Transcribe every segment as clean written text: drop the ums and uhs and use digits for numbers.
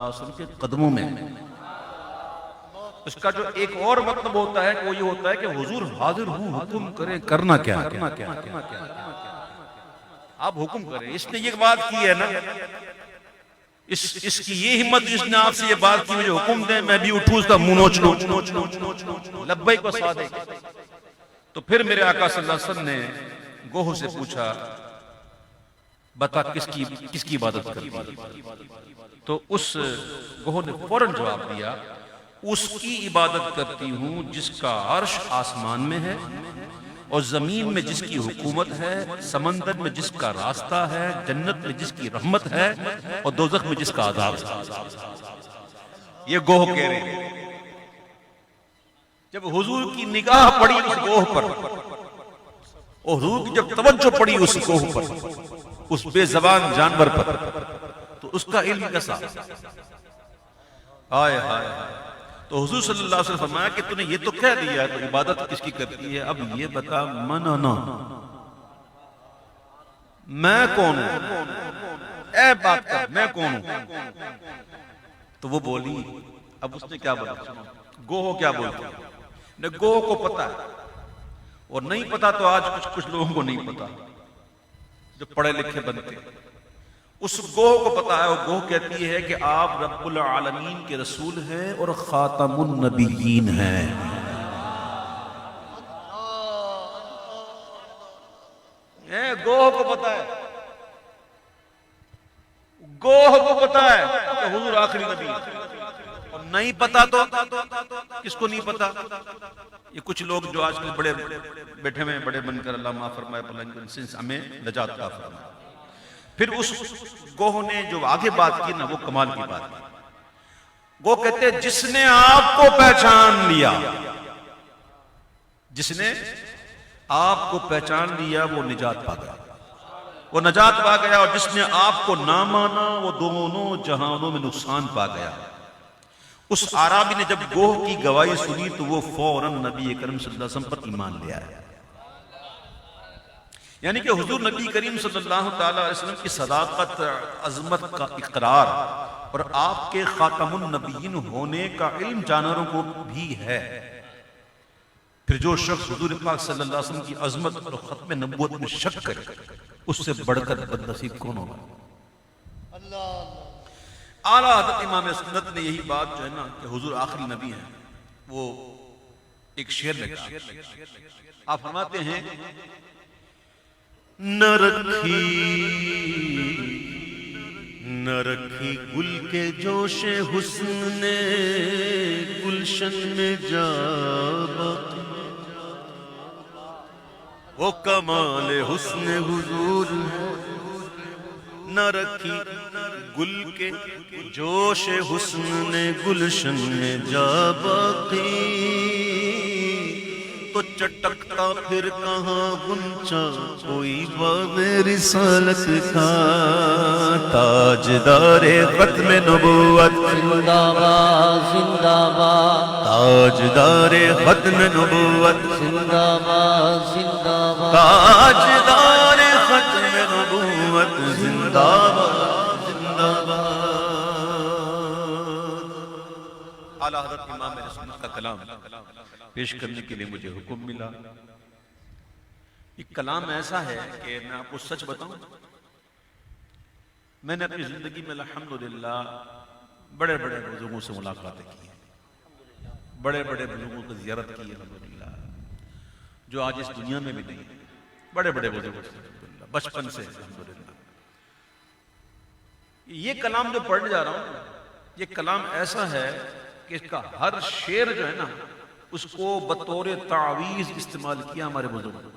وسلم کے قدموں میں۔ اس کا جو ایک اور مطلب ہوتا ہے وہ یہ ہوتا ہے کہ حضور حاضر ہوں، حکم کریں کرنا کیا آپ حکم کریں۔ اس نے یہ بات کی ہے نا، اس کی یہ ہمت جس نے آپ سے یہ بات کی مجھے حکم دیں میں بھی اٹھوں اس کا منہ نوچ لوں، لبیک و صادق۔ تو پھر میرے آقا صلی اللہ علیہ وسلم نے گوہ سے پوچھا بتا کس کی عبادت کرتی ہے؟ تو اس گوہ نے فوراً جواب دیا اس کی عبادت کرتی ہوں جس کا عرش آسمان میں ہے اور زمین میں جس کی حکومت ہے، سمندر میں جس کا راستہ ہے، جنت میں جس کی رحمت ہے اور دوزخ میں جس کا عذاب ہے۔ یہ گوہ کہہ رہے ہیں۔ جب حضور کی نگاہ پڑی اس گوہ پر اور حضور کی جب توجہ پڑی اس گوہ پر، اس بے زبان جانور پر، تو اس کا علم کیسا آئے ہائے۔ تو حضور صلی اللہ علیہ وسلم فرمایا کہ تو نے یہ تو کہہ دیا ہے تو عبادت کس کی کرتی ہے، اب یہ بتا من انا، میں کون ہوں، اے بات کر میں کون ہوں۔ تو وہ بولی، اب اس نے کیا بولا، گوہ کیا بولتی ہے، گوہ کو پتا ہے اور نہیں پتا تو آج کچھ لوگوں کو نہیں پتا جو پڑھے لکھے بنتے ہیں۔ اس گوہ کو پتا ہے، وہ گوہ کہتی ہے کہ آپ رب العالمین کے رسول ہیں اور خاتم النبیین ہیں۔ گوہ کو پتا ہے، گوہ کو پتا ہے کہ حضور آخری نبی ہے، اور نہیں پتا تو کس کو نہیں پتا؟ یہ کچھ لوگ جو آج کل بڑے بیٹھے ہوئے بڑے بن کر اللہ معاف فرمائے ہمیں نجات عطا فرمائے۔ پھر اس گوہ نے جو آگے بات کی نا وہ کمال کی بات کی۔ وہ کہتے ہیں جس نے آپ کو پہچان لیا، جس نے آپ کو پہچان لیا وہ نجات پا گیا، وہ نجات پا گیا، اور جس نے آپ کو نہ مانا وہ دونوں جہانوں میں نقصان پا گیا۔ اس عرابی نے جب گوہ کی گواہی سنی تو وہ فوراً نبی کریم صلی اللہ علیہ وسلم پر ایمان لے آیا۔ یعنی کہ حضور نبی کریم صلی اللہ تعالی علیہ وسلم کی صداقت، عظمت کا اقرار اور آپ کے خاتم النبیین ہونے کا علم جانوروں کو بھی ہے۔ پھر جو شخص حضور پاک صلی اللہ علیہ وسلم کی عظمت اور ختم نبوت میں شک کرے اس سے بڑھ کر بدنصیب کون ہوگا؟ اعلیٰ حضرت امام سنت نے یہی بات جو ہے نا کہ حضور آخری نبی ہیں وہ ایک شعر میں کہا۔ آپ فرماتے ہیں نہ رکھی گل کے جوش حسن نے گلشن میں جا باقی، وہ کمال حسن حضور ہے۔ نہ رکھی گل کے جوش حسن نے گلشن میں جا باقی، تو چٹکتا پھر کہاں غنچہ کوئی باغ رسالت کا، تاجدار ختم نبوت زندہ باد زندہ باد، تاجدار ختم نبوت زندہ باد زندہ باد، تاجدار ختم نبوت زندہ باد زندہ باد۔ اعلیٰ حضرت امام سنت کا کلام پیش کرنے کے لیے مجھے حکم ملا۔ یہ کلام ایسا ہے کہ میں آپ کو سچ بتاؤں، میں نے اپنی زندگی میں الحمدللہ بڑے بڑے بزرگوں سے ملاقاتیں کی ہیں، بڑے بڑے بزرگوں کی زیارت کی ہے الحمدللہ، جو آج اس دنیا میں بھی نہیں ہیں، بڑے بڑے بزرگوں سے الحمدللہ بچپن سے الحمدللہ۔ یہ کلام جو پڑھنے جا رہا ہوں یہ کلام ایسا ہے کہ اس کا ہر شعر جو ہے نا اس کو بطور تعویذ استعمال کیا ہمارے بزرگوں نے۔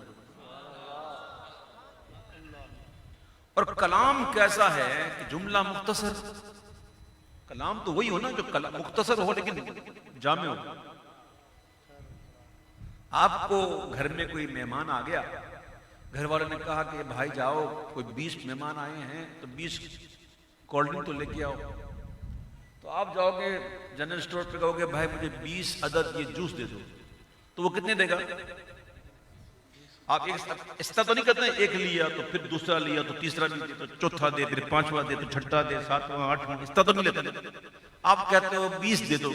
اور کلام کیسا ہے کہ جملہ مختصر، کلام تو وہی ہو نا جو مختصر ہو لیکن جامع ہو۔ آپ کو گھر میں کوئی مہمان آ گیا، گھر والوں نے کہا کہ بھائی جاؤ کوئی 20 مہمان آئے ہیں تو 20 کولڈ ڈرنک تو لے کے آؤ، تو آپ جاؤ گے جنرل سٹور پہ کہو گے بھائی مجھے 20 عدد یہ جوس دے دو، تو وہ کتنے دے گا؟ آپ اس طرح تو نہیں کرتے ہیں، ایک لیا تو پھر دوسرا لیا تو تیسرا نہیں دے تو چوتھا دے، پھر پانچواں دے تو چھٹا دے، ساتواں آٹھواں، اس طرح تو نہیں لیتے. آپ کہتے ہو 20 دے دو.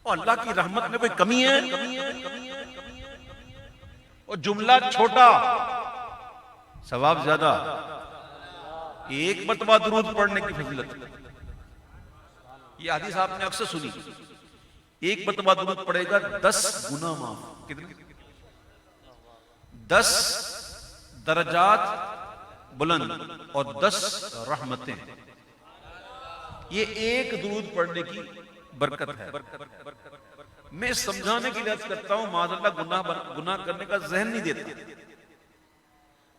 اور اللہ کی رحمت میں کوئی کمی ہے؟ اور جملہ چھوٹا ثواب زیادہ. ایک مرتبہ درود پڑھنے کی فضیلت. یہ حدیث آپ نے اکثر سنی. ایک مرتبہ درود پڑھے گا 10 گناہ معاف. کتنے؟ 10 درجات بلند اور 10 رحمتیں. یہ ایک درود پڑھنے کی برکت ہے. میں سمجھانے کی عرض کرتا ہوں، معاذ اللہ گناہ کرنے کا ذہن نہیں دیتا.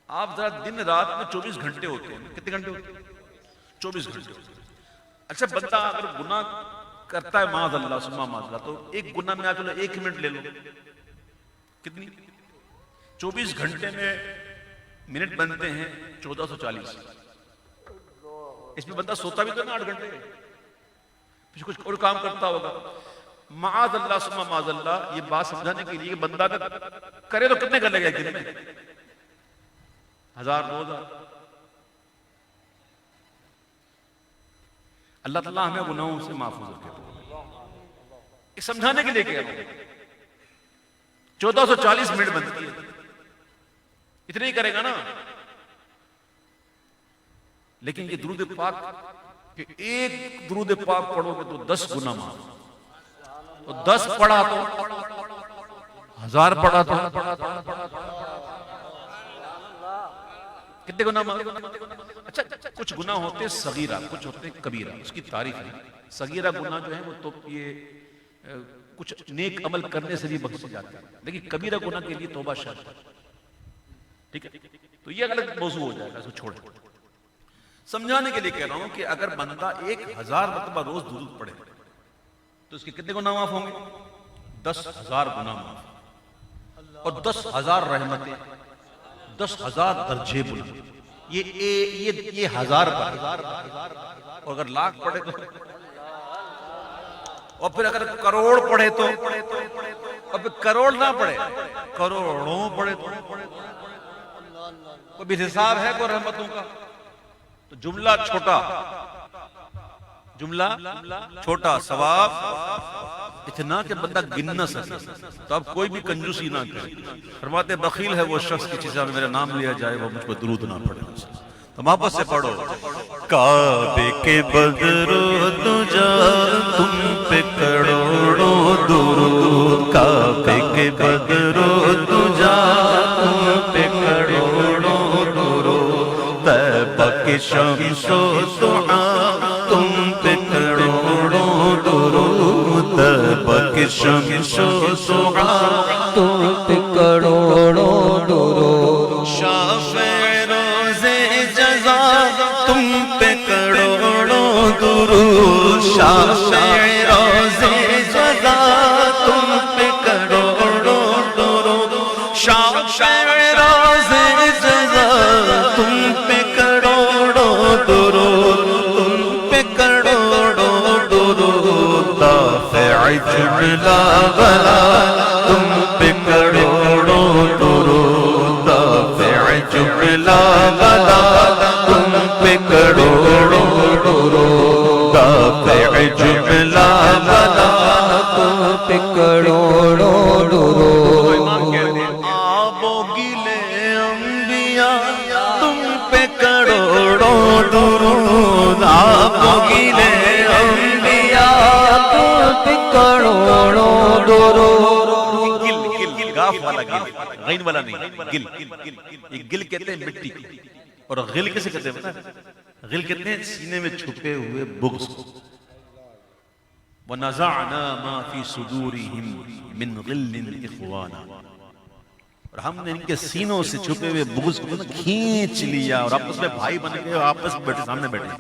آپ ذرا دن رات میں 24 گھنٹے ہوتے ہیں. کتنے گھنٹے ہوتے ہیں؟ 24 گھنٹے ہوتے ہیں. اچھا بندہ اگر گناہ کرتا ہے معاذ اللہ سما معاذ اللہ، تو ایک گناہ میں چلو 1 منٹ لے لو، کتنی؟ 24 گھنٹے میں منٹ بنتے ہیں 1440. اس میں بندہ سوتا بھی تو نا 8 گھنٹے، پھر کچھ اور کام کرتا ہوگا. معاذ اللہ سما معاذ اللہ. یہ بات سمجھانے کے لیے کہ بندہ کرے تو کتنے کر لے گا ایک دن میں؟ 1000 2000. اللہ تعالیٰ ہمیں گناہوں سے محفوظ رکھے. سمجھانے کے لیے کہہ رہا ہوں 1440 منٹ بنتی ہے. اتنے ہی کرے گا نا. لیکن یہ درود پاک کہ ایک درود پاک پڑھو گے تو 10 گناہ معاف. تو 10 پڑھا تو 1000 پڑھا تو کتنے گناہ معاف. اچھا کچھ گناہ ہوتے صغیرہ، کچھ ہوتے کبیرہ. اس کی تعریف ہے. صغیرہ گناہ جو ہے وہ تو یہ کچھ نیک عمل کرنے سے بھی بخشے جاتے ہیں، لیکن کبیرہ گناہ کے لیے توبہ شرط ہے. ٹھیک ہے، تو یہ الگ موضوع ہو جائے گا، اس کو چھوڑ. سمجھانے کے لیے کہہ رہا ہوں کہ اگر بندہ 1000 مرتبہ روز درود پڑھے تو اس کے کتنے گناہ معاف ہوں گے؟ 10,000 گناہ معاف. اور 10,000 رحمتیں، 10,000 درجے بلند. یہ 1000 پر. اور اگر لاکھ پڑھے تو، اور پھر اگر کروڑ پڑھے تو، اور پھر کروڑ نہ پڑھے، کروڑوں پڑھے تو کوئی بھی حساب ہے کوئی رحمتوں کا؟ تو جملہ چھوٹا ثواب اتنا کہ بندہ گن نہ سکے. تو اب کوئی بھی کنجوسی نہ کرے. فرماتے بخیل ہے وہ شخص کی چیزیں میرا نام لیا جائے وہ مجھ کو درود نہ پڑھے. تو محبت سے پڑھو. کعبے کے بدرو تجا تم پہ کروڑوں درود. کعبے کے بدرو تجا تم پہ کروڑوں درود. طیبہ کے شمس و ضحیٰ تم پہ کروڑوں درود. طیبہ کے شمس و ضحیٰ تم پہ کروڑوں درود. شافع روزے جزا تم پہ کروڑوں درود. شافع روزے جزا تم پہ کروڑوں درود. شافع روزے جزا تم پہ کروڑوں درود. تم پہ کروڑوں درود. دافع جملہ بلا تم پہ کروڑوں درود. دافع جملہ بلا تم پہ کروڑوں درود. دافع جملہ بلا تم پہ کروڑوں درود. آب و گلے انبیاء تم پہ کروڑوں درود. آب و گلے انبیاء تم پہ کروڑوں درود. گل گاف والا گل، غین والا نہیں. گل، یہ گل کہتے ہیں مٹی کی. اور غل کیسے کہتے ہیں پتہ ہے؟ غل کہتے ہیں سینے میں چھپے ہوئے بغض. وَنَزَعْنَا مَا فِي صُدُورِهِمْ مِنْ غِلٍّ إِخْوَانًا. اور ہم نے ان کے سینوں سے چھپے ہوئے بغض کو کھینچ لیا اور آپس میں بھائی بن گئے اور آپس میں بیٹھے سامنے بیٹھے.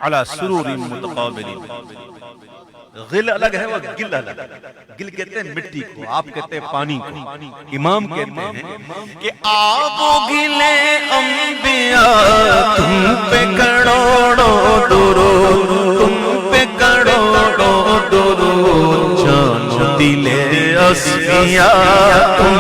عَلَى سُرُورٍ مُتَقَابِلِينَ. غل الگ ہے وہ گل الگ. گل کہتے ہیں مٹی کو، آپ کہتے ہیں پانی کو. امام کہتے ہیں کہ آب و گلے انبیاء تم پہ کروڑوں درود. تم پہ کروڑوں درود. جان و دل اصفیاء تم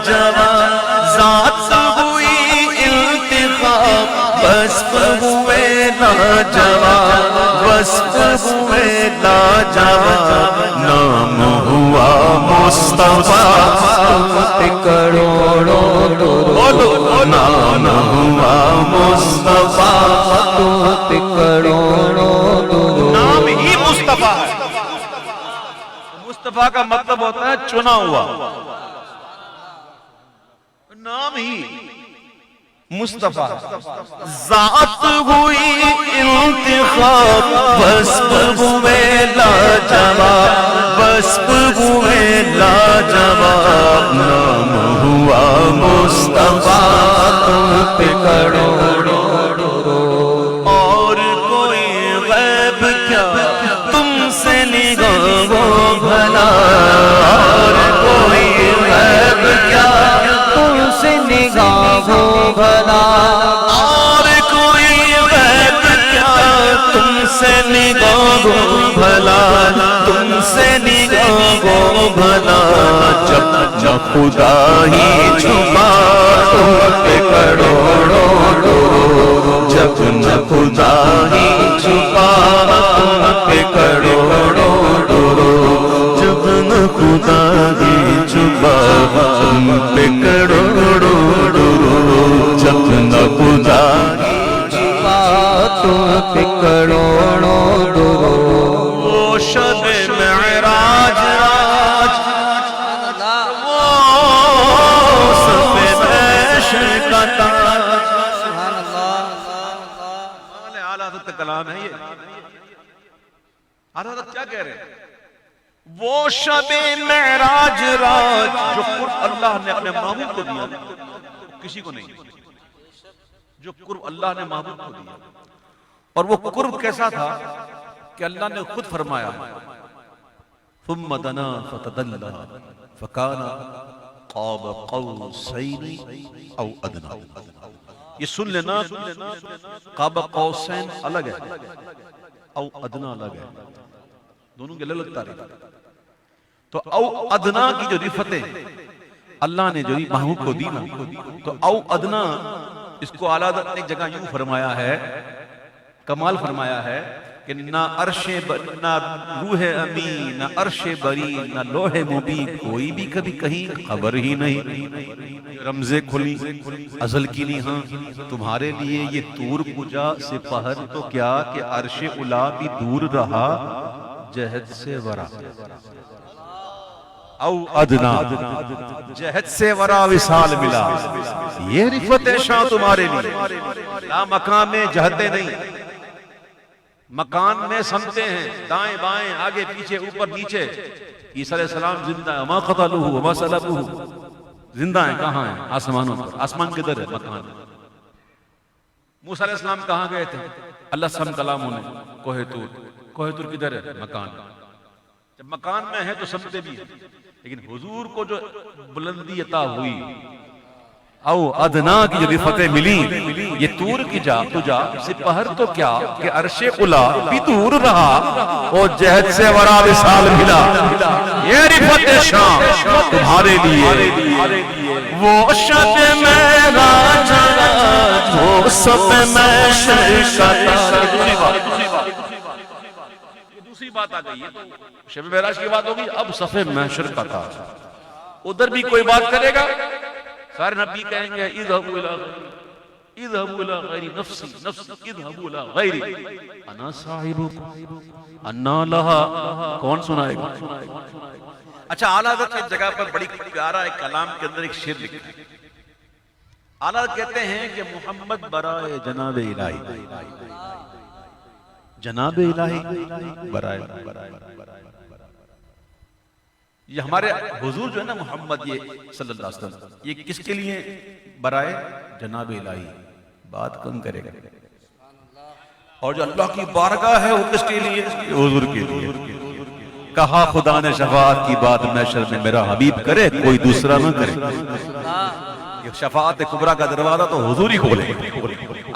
لاجواب ذات ہوئی انتخاب وصف ہوئے لاجواب وصف ہوئے لاجواب نام ہوا مصطفیٰ کروڑوں درود نام ہوا مصطفیٰ کروڑوں درود نام ہی مصطفیٰ ہے. مصطفیٰ کا مطلب ہوتا ہے چنا ہوا. نام ہی مصطفیٰ. ذات ہوئی انتخاب وصف ہوئے لاجواب وصف ہوئے لاجواب نام ہوا مصطفیٰ کروڑوں درود اور کوئی غیب کیا تم سے نگاہوں بھلا اور کوئی غیب کیا تم سے نگاہوں بھلا اور کوئی غیب کیا تم سے نگاہوں بھلا تم سے نگاہوں بھلا جب نہ خدا ہی چھپا تم پہ کروڑوں درود جب نہ خدا ہی چھپا تم پہ کروڑوں درود جب نہ خدا ہی چھپا تم پہ کروڑوں درود جب نہ خدا تم پہ کروڑوں درود وہ شب معراج وہ صف محشر کا تاج اعلیٰ حضرت کا کلام ہے یہ. اعلیٰ حضرت کیا کہہ رہے ہیں؟ وہ شب معراج راج جو قرب اللہ نے اپنے محبوب کو دیا کسی کو نہیں. جو قرب اللہ نے محبوب کو دیا اور وہ قرب کیسا تھا کہ اللہ نے خود فرمایا ثم دنا فتدلى فكان قاب قوسين او ادنى. یہ سن لینا قاب قوسین الگ ہے او ادنا الگ ہے, دونوں کے الگ تعریف. تو او ادنا کی جو رفتیں اللہ نے جو محبوب کو دی نا, تو او ادنا اس کو اعلیٰ حضرت نے ایک جگہ یوں فرمایا ہے, کمال فرمایا ہے کہ نہ عرش نہ روح امین نہ عرش بری نہ لوح مبین کوئی بھی کبھی کہیں خبر ہی نہیں. رمزیں کھلی ازل کی نیہاں تمہارے لیے یہ طور پجا سپہر تو کیا کہ عرش الا بھی دور رہا جہد سے ورا. او ادنا جہد سے ورا وصال ملا, یہ رفت شاہ تمہارے لیے. لا مقام میں جہتے نہیں, مکان میں سمتے ہیں دائیں بائیں آگے پیچھے اوپر نیچے. عیسیٰ علیہ السلام زندہ ہے, وما قتلوہ وما صلبوہ, زندہ ہیں. کہاں ہیں؟ آسمانوں پر. آسمان کدھر ہے؟ مکان. موسیٰ علیہ السلام کہاں گئے تھے؟ اللہ سم کلام انہیں کوہ طور. کوہ طور کدھر ہے؟ مکان. جب مکان میں ہے تو سمتے بھی ہیں, لیکن حضور کو جو بلندی عطا ہوئی او ادنا کی جو رفتیں ملی, یہ طور کی جا تجا سپہر تو کیا کہ عرش الا بھی دور رہا اور جہد سے ورا وصال ملا. یہ رفت شام تمہارے لیے. وہ شب معراج راج وہ صف محشر کا تاج. دوسری بات آ گئی ہے, شب معراج کی بات ہوگی, اب صف محشر کا تاج. ادھر بھی کوئی بات کرے گا, سارے نبی کہیں گے اذهبوا الى غیری نفسی نفسی اذهبوا الى غیری انا صاحبکم انا لها. کون سنائے گا؟ اچھا, اعلیٰ حضرت کی جگہ پر بڑی پیارا ایک کلام کے اندر ایک شعر لکھا ہے. اعلیٰ کہتے ہیں کہ محمد برائے جناب الہی, جناب الہی برائے یہ ہمارے حضور جو ہے نا محمد یہ صلی اللہ علیہ وسلم, یہ کس کے لیے برائے جناب الہی, بات کم کرے گا. اور جو اللہ کی بارگاہ ہے وہ کس کے لیے؟ حضور کے لیے. کہا خدا نے شفاعت کی بات محشر میں میرا حبیب کرے, کوئی دوسرا نہ کرے. شفاعت کبریٰ کا دروازہ تو حضور ہی کھولے.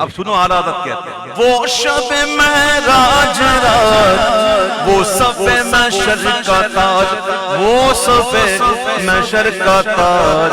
اب سنو اعلیٰ حضرت کہتے ہیں وہ شب معراج راج وہ صف محشر کا تاج وہ صف محشر کا تاج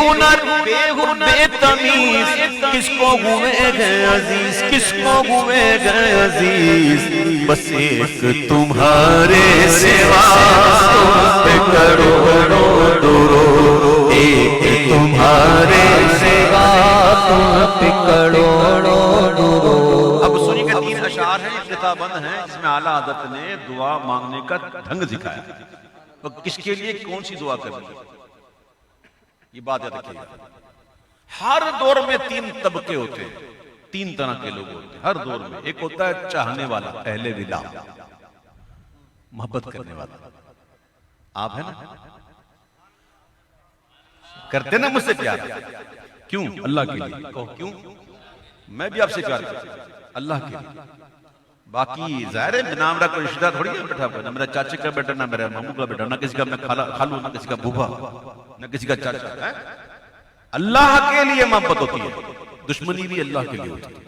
ہنر بے تمیز کس کو ہوئے گئے عزیز، کس کو ہوئے گئے عزیز، بس ایک تمہارے سوا تم پہ کروڑوں درود، ایک تمہارے سوا تم پہ کروڑوں درود۔ اب سنی کے 3 اشعار ہیں، افتتاح بند ہیں، جس میں اعلیٰ حضرت نے دعا مانگنے کا ڈھنگ دکھایا، تو کس کے لیے کون سی دعا کرنی ہے، یہ بات یاد رکھیے گا۔ ہر دور میں 3 طبقے ہوتے ہیں، 3 طرح کے لوگ ہوتے ہیں ہر دور میں۔ ایک ہوتا ہے چاہنے والا، اہل ولا، محبت کرنے والا، آپ ہیں نا، کرتے نا مجھ سے پیار، کیوں؟ اللہ کے لیے، کہو کیوں؟ میں بھی آپ سے پیار کرتا ہوں اللہ کے لیے۔ باقی ظاہر ہے نام رہا کوئی رشتہ تھوڑی ہے بیٹھا، نہ میرا چاچے کا بیٹا، نہ میرا ماموں کا بیٹا، نہ کسی کا میں خالو، نہ کسی کا بھوبا، نہ کسی کا چاچا ہے۔ اللہ کے لیے محبت ہوتی ہے، دشمنی بھی اللہ کے لیے ہوتی ہے،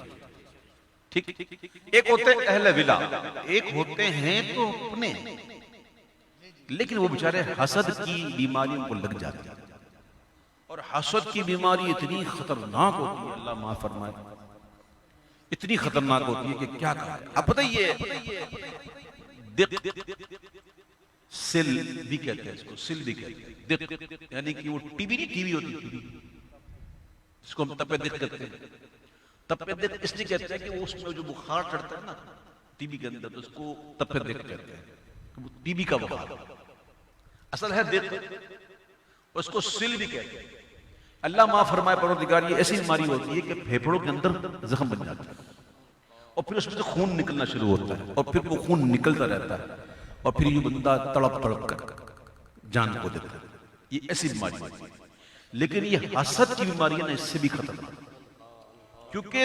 ٹھیک۔ ایک ہوتے ہیں اہل ولا، ایک ہوتے ہیں تو اپنے، لیکن وہ بیچارے حسد کی بیماری ان کو لگ جاتی ہے، اور حسد کی بیماری اتنی خطرناک ہوتی ہے، اللہ معاف فرمائے، اتنی خطرناک ہوتی ہے کہ کیا کہا۔ اب پتہ یہ سل بھی کہتے ہیں اس کو، سل بھی کہتے ہیں، دق یعنی کہ وہ ٹی بی نہیں، ٹی بی ہوتی ہے، اس کو ہم تپے دق کہتے ہیں۔ تپے دق اس لیے کہتے ہیں کہ وہ اس میں جو بخار چڑھتا ہے نا ٹی بی کے اندر، اس کو تپے دق کہتے ہیں، ٹی بی کا بخار اصل ہے دق، اس کو سل بھی کہتے ہیں۔ اللہ معاف فرمائے پروردگار، یہ ایسی بیماری ہوتی ہے کہ پھیپھڑوں کے اندر زخم بن جاتا ہے، اور پھر اس میں سے خون نکلنا شروع ہوتا ہے، اور پھر وہ خون نکلتا رہتا ہے، اور پھر یہ بندہ تڑپ تڑپ کر جان کو دیتا ہے۔ یہ ایسی بیماری ہوتی ہے، لیکن یہ حسد کی بیماری ہے نا، اس سے بھی خطرناک، کیونکہ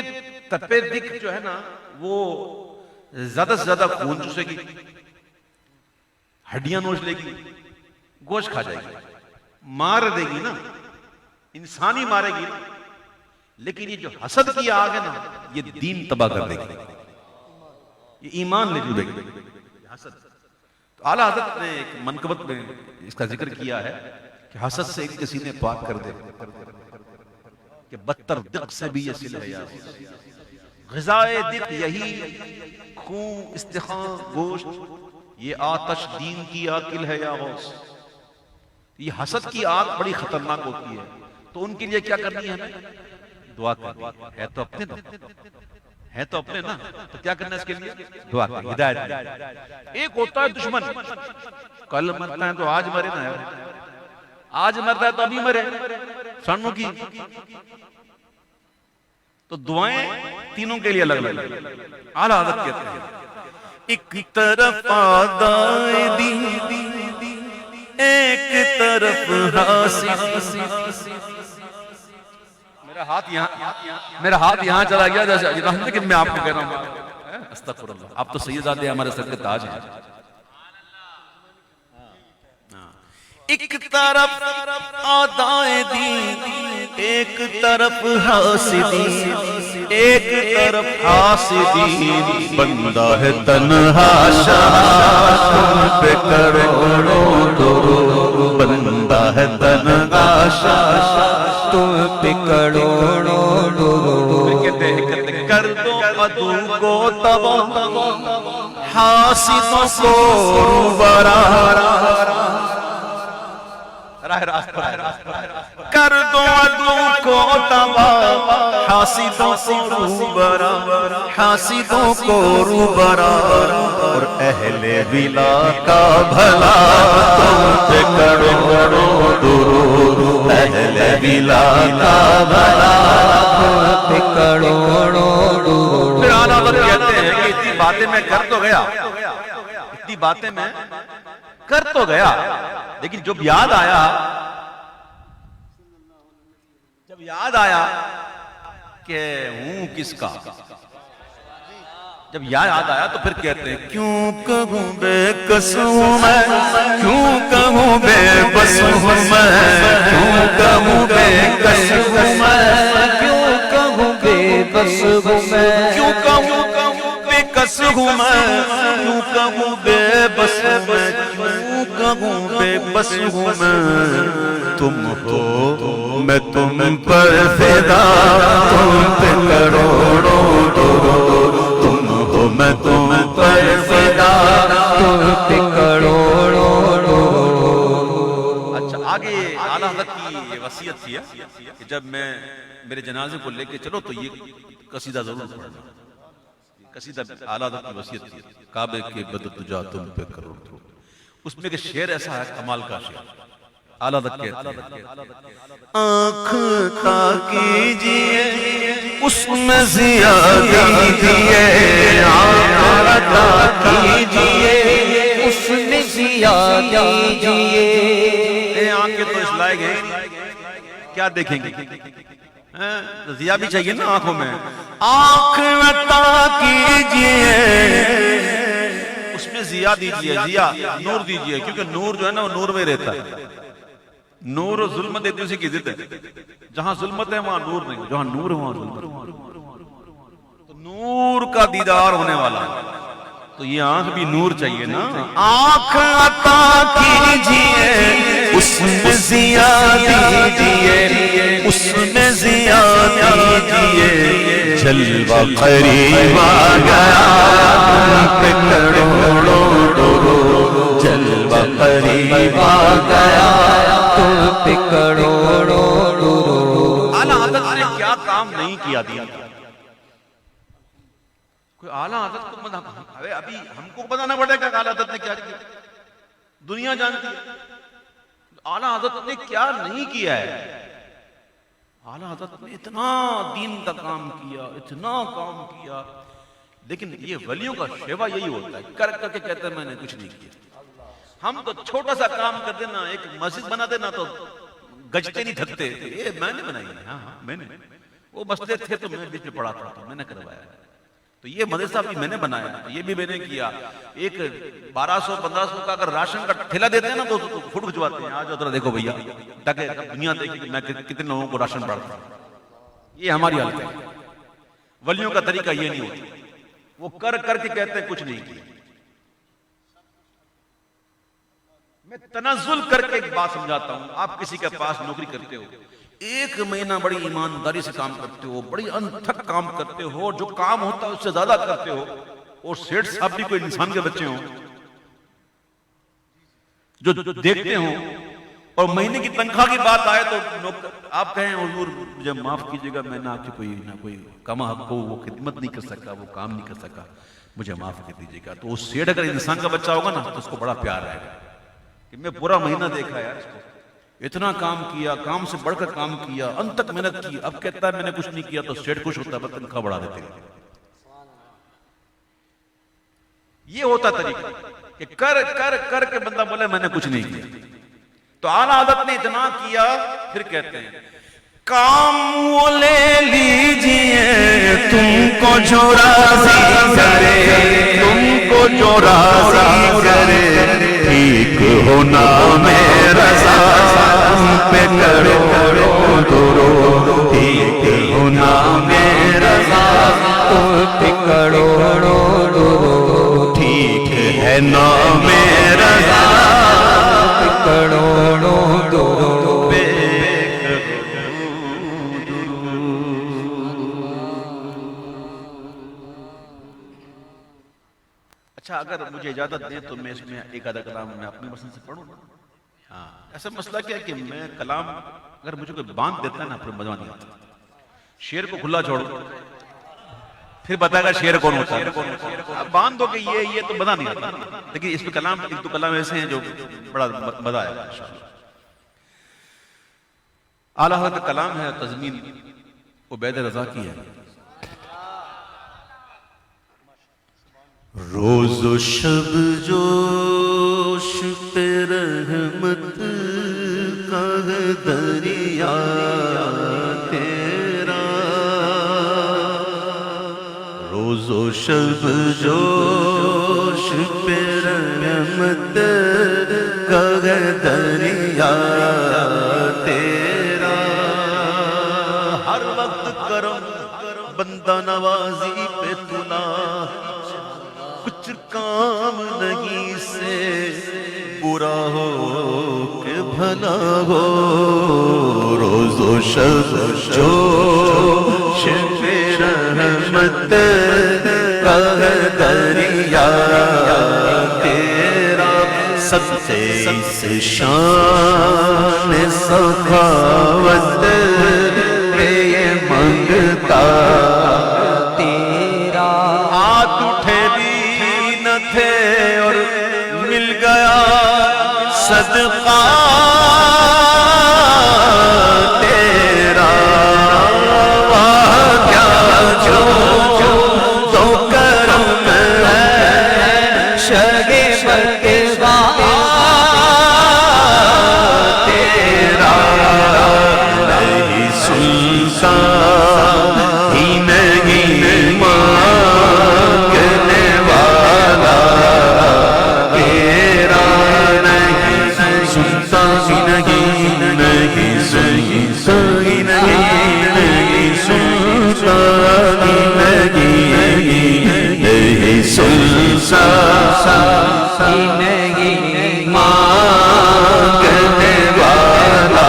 تپے دق جو ہے نا وہ زیادہ سے زیادہ خون چوسے گی، ہڈیاں نوچ لے گی، گوشت کھا جائے گی، مار دے گی نا، انسانی مارے گی، لیکن یہ جو حسد کی آگ ہے نا یہ دین تباہ کر دے گی، یہ ایمان لے ڈوبے گی حسد۔ تو اعلیٰ حضرت نے ایک منقبت میں اس کا ذکر کیا ہے کہ حسد سے ایک سینے پاک کر دے کہ بدتر دق سے بھی یہ سل ہے یا غذائے دق یہی خون استخوان گوشت، یہ آتش دین کی آکل ہے یا غوث۔ یہ حسد کی آگ بڑی خطرناک ہوتی ہے، تو ان کے لیے کیا کرنی ہے ہمیں؟ دعا کرنی ہے تو اپنے نا، ہے تو اپنے نا، تو کیا کرنا ہے اس کے لیے؟ دعا کرنی، ہدایت کرنی۔ ایک ہوتا ہے دشمن، کل مرتا ہے تو آج مرے نا، آج مرتا ہے تو ابھی مرے، سانوں کی۔ تو دعائیں تینوں کے لیے الگ الگ۔ اعلیٰ حضرت کہتے ہیں ایک طرف آدائے دی، ایک طرف حاصل۔ میرا ہاتھ یہاں چلا گیا جیسے، لیکن میں آپ کو کہہ رہا ہوں استغفر اللہ، آپ تو سیدزادے ہیں، ہمارے سر کے تاج ہیں۔ ایک طرف آدائے دین، ایک طرف حاسدین، ایک طرف حاسدین، بندہ ہے تنہا شاہ تم پہ کروڑوں درود، بندہ ہے تنہا شاہ تم پہ کروڑوں درود۔ کہتے ہیں کر دو عدو کو تباہ، حاسدوں کو روبرا، کر دو عدو کو تباہ، حاسدوں کو روبرا، حاسدوں کو روبرا، اور اہل ولا کا بھلا تم پہ کروڑوں درود، اہل ولا کا بھلا تم پہ کروڑوں درود۔ پھر اعلیٰ حضرت کہتے ہیں کہ اتنی باتیں میں کر تو گیا، اتنی باتیں میں کر تو گیا، لیکن جب یاد آیا کہ ہوں کس کا، جب یاد آیا تو پھر کہتے ہیں کیوں کہوں بے کس ہوں میں، کیوں کہوں بے بس ہوں میں، کیوں کہوں بے کس ہوں میں، کیوں کہوں بے بس ہوں میں، کیوں کہوں بے کس ہوں میں، کیوں کہوں بے بس میں، کیوں کہوں بے بس ہوں میں، تم ہو میں تم پر فدا، تم پہ کروڑوں درود، تم ہو میں تم پر فدا، تم پہ کروڑوں درود۔ اچھا آگے اعلیٰ حضرت کی یہ وصیت تھی کہ جب میں میرے جنازے کو لے کے چلو تو یہ قصیدہ ضرور پڑھنا۔ قصیدہ اعلیٰ حضرت کی وصیت تھی، کعبے کے بدر تجا تم پہ کروڑ درود۔ اس میں کہ شعر ایسا ہے کمال کا شعر، اعلیٰ حضرت کہتے ہیں آنکھ تا کیجئے اس میں ضیا دیجئے، آنکھ تا کیجئے اس میں ضیا دیجئے۔ اے آنکھیں تو اس لائق ہیں کیا دیکھیں گے، ضیا بھی چاہیے نا آنکھوں میں۔ آنکھ عطا کیجئے اس میں ضیا دیجئے، ضیا نور دیجئے، کیونکہ نور جو ہے نا وہ نور میں رہتا ہے۔ نور اور ظلمت ایک دوسرے کی ضد ہے، جہاں ظلمت ہے وہاں نور نہیں، جہاں نور ہے وہاں ظلمت ہے۔ تو نور کا دیدار ہونے والا ہے تو یہ آنکھ بھی نور چاہیے نا۔ آنکھ عطا کیجئے اس میں ضیا دیجئے، اس میں ضیا دیجئے، جلوہ قریب آ گیا پہ کروڑوں درود، جلوہ قریب آ گیا تم پہ کروڑوں درود۔ اعلیٰ حضرت نے کیا کام نہیں کیا دیا، کوئی اعلیٰ حضرت کو ابھی ہم کو بتانا پڑے گا کہ اعلیٰ حضرت نے کیا کیا، دنیا جانتی ہے اعلیٰ حضرت نے کیا نہیں کیا ہے۔ اعلیٰ حضرت نے اتنا دین کا کام کیا، اتنا کام کیا، لیکن یہ ولیوں کا شیوا یہی ہوتا ہے، کر کر کے کہتے ہیں میں نے کچھ نہیں کیا۔ ہم تو چھوٹا سا کام کر دینا، ایک مسجد بنا دینا تو گجتے نہیں تھکتے، یہ میں نے بنائی ہے، ہاں میں نے، وہ مسئلے تھے تو میں بیچ میں پڑھاتا تھا، میں نے کروایا، تو یہ مدرسہ بھی میں نے بنایا، یہ بھی میں نے کیا۔ ایک 1200-1500 کا اگر راشن کا ٹھیلا دیتے ہیں نا تو فوٹو کھچواتے ہیں، آج ادھر دیکھو بھیا، تاکہ دنیا دیکھے کہ میں کتنے لوگوں کو راشن پڑھتا ہوں۔ یہ ہماری حالت ہے، ولیوں کا طریقہ یہ نہیں ہوتا، وہ کر کر کے کہتے ہیں کچھ نہیں کیا۔ میں تنزل کر کے ایک بات سمجھاتا ہوں، آپ کسی کے پاس نوکری کرتے ہو، ایک مہینہ بڑی ایمانداری سے کام کرتے ہو، بڑی انتھک کام کرتے ہو، جو کام ہوتا ہے اس سے زیادہ کرتے ہو، اور سیٹھ صاحب بھی کوئی انسان کے بچے ہوں جو دیکھتے ہوں، اور مہینے کی تنخواہ کی بات آئے تو آپ کہیں حضور مجھے معاف کیجئے گا، میں نہ آپ کی کوئی کما حق کو وہ خدمت نہیں کر سکا، وہ کام نہیں کر سکا، مجھے معاف کر دیجئے گا، تو وہ سیٹھ اگر انسان کا بچہ ہوگا نا تو اس کو بڑا پیار آئے گا کہ میں پورا مہینہ دیکھا یار اس کو، اتنا کام کیا، کام سے بڑھ کر کام کیا، انت تک محنت کی، اب کہتا ہے میں نے کچھ نہیں کیا، تو سیٹھ خوش ہوتا ہے، بس تنخواہ بڑھا دیتے ہیں۔ یہ ہوتا طریقہ کہ کر کر کر کے بندہ بولے میں نے کچھ نہیں کیا۔ تو اعلیٰ حضرت نے اتنا کیا، پھر کہتے ہیں کام وہ لے لیجئے تم کو جو راضی کرے، تم کو جو راضی کرے، ٹھیک ہونا میں رضا پہ کروڑوں درود، ٹھیک ہونا میں رضا پہ کروڑوں درود، ٹھیک ہے نام رضا پہ کروڑوں درود۔ اچھا اگر مجھے اجازت دیں تو میں اس میں ایک آدھا کلام میں اپنے مسئلے سے پڑھوں۔ ہاں ایسا مسئلہ کیا ہے کہ میں کلام اگر مجھے کوئی باندھ دیتا ہے نا پھر مزہ نہیں آتا، شعر کو کھلا چھوڑو پھر بتائے گا شعر کون ہوتا ہے، اب باندھ دو کہ یہ تو مزہ نہیں آتا، لیکن اس میں کلام ایک دو کلام ایسے ہیں جو بڑا مزہ آئے گا انشاءاللہ۔ اعلیٰ حضرت کا کلام ہے، تضمین عبید رضا کی ہے۔ روز و شب جوش پہ رحمت کا دریا تیرا، روز و شب جوش پہ رحمت کا دریا تیرا، ہر وقت کرم بندہ نوازی پہ تلا، کچھ کام نہیں سے برا ہو کہ بھلا ہو، روز روز و شب جوش پہ رحمت کا دریا تیرا صدقے اس شان سخاوت پہ یہ منگتا تیرا ہاتھ اٹھے بھی نہ تھے اور مل گیا صدقہ تیرا واہ کیا جو تو کرم ہے شگے بتوا تیرا نہیں سنتا ہی نہیں مانگنے والا تیرا نہیں سنتا ہی نہیں سنتا ہی نہیں سنتا نہیں سنتا نہیں مانگنے والا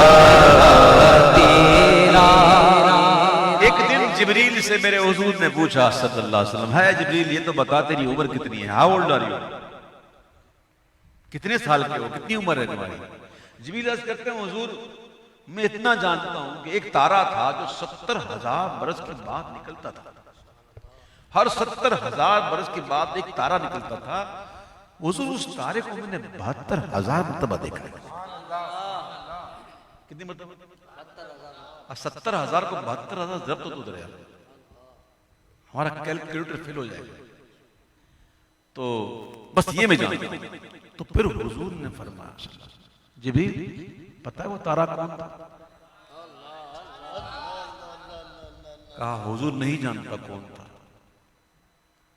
تیرا ایک دن جبریل سے میرے حضور نے پوچھا صلی اللہ علیہ وسلم ہے جبریل یہ تو بتا تیری عمر کتنی ہے ہاؤ اولڈ آر یو کتنے سال کے ہو کتنی عمر ہے تمہاری جبریل عرض کرتے ہیں حضور میں اتنا جانتا ہوں کہ ایک تارا تھا جو 70,000 برس کے بعد نکلتا تھا ہر 70,000 برس کے بعد ایک تارا نکلتا تھا حضور اس تارے کو میں نے 72,000 مرتبہ دیکھا کتنی مرتبہ 70,000 کو 72,000 ضرب تو ادھر ہے ہمارا کیلکولیٹر فیل ہو جائے گا تو بس یہ میں جانتا ہوں تو پھر حضور نے فرمایا جبریل پتہ ہے وہ تارا کون تھا کہا حضور نہیں جانتا کون تھا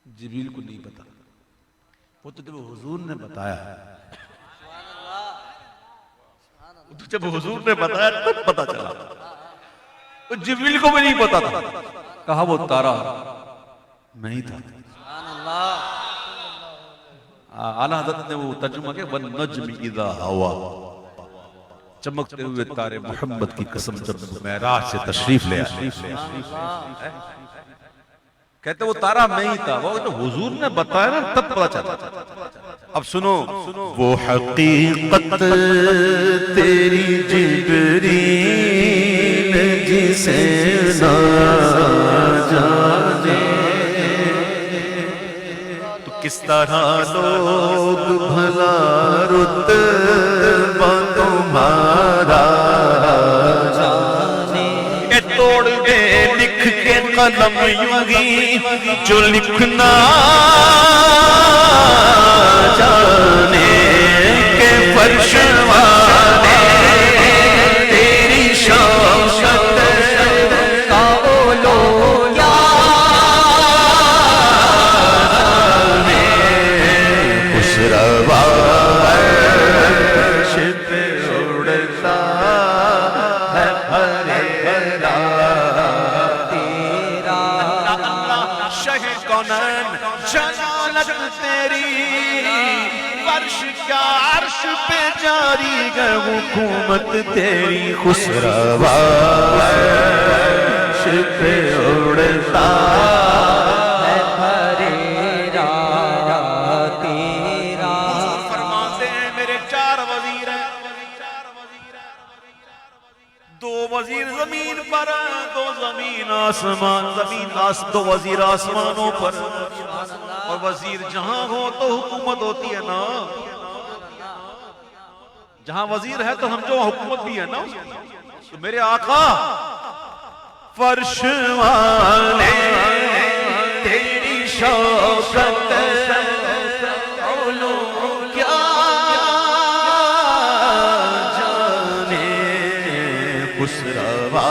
جبریل کو نہیں پتا وہ تو جب حضور نے بتایا تو جب حضور نے بتایا تب پتا چلا جبریل کو بھی نہیں پتا تھا کہا وہ تارا نہیں تھا اعلیٰ حضرت نے وہ ترجمہ کیا وَالنَّجْمِ اِذَا هَوَى چمکتے ہوئے تارے محمد کی قسم جب معراج سے تشریف لے آئے کہتے وہ تارا نہیں تھا وہ جو حضور نے بتایا نا تب پتا چلا اب سنو وہ حقیقت تیری جبریل جسے نہ جانے تو کس طرح لوگ بھلا رتبہ تمہارا جانے اے توڑ دے لکھ کے قلم یوگی جو لکھنا جانے کے فرش والے تیری شوشت کا اولو یا جانے خوش روا عرش پہ اڑتا ہے پریرا تیرا شہ کونین جلالت تیری فرش کا عرش پہ جاری ہے حکومت تیری خسروا عرش پہ اڑتا ہے پریرا تیرا فرماتے ہیں میرے 4 وزیر ہیں 2 وزیر زمین پر 2 زمین آسمان دو وزیر آسمانوں پر اور وزیر جہاں ہو تو حکومت ہوتی ہے نا جہاں وزیر ہے تو ہم جو حکومت بھی ہے نا تو میرے آقا فرش والے تیری شوکت اولو کیا جانے خسروا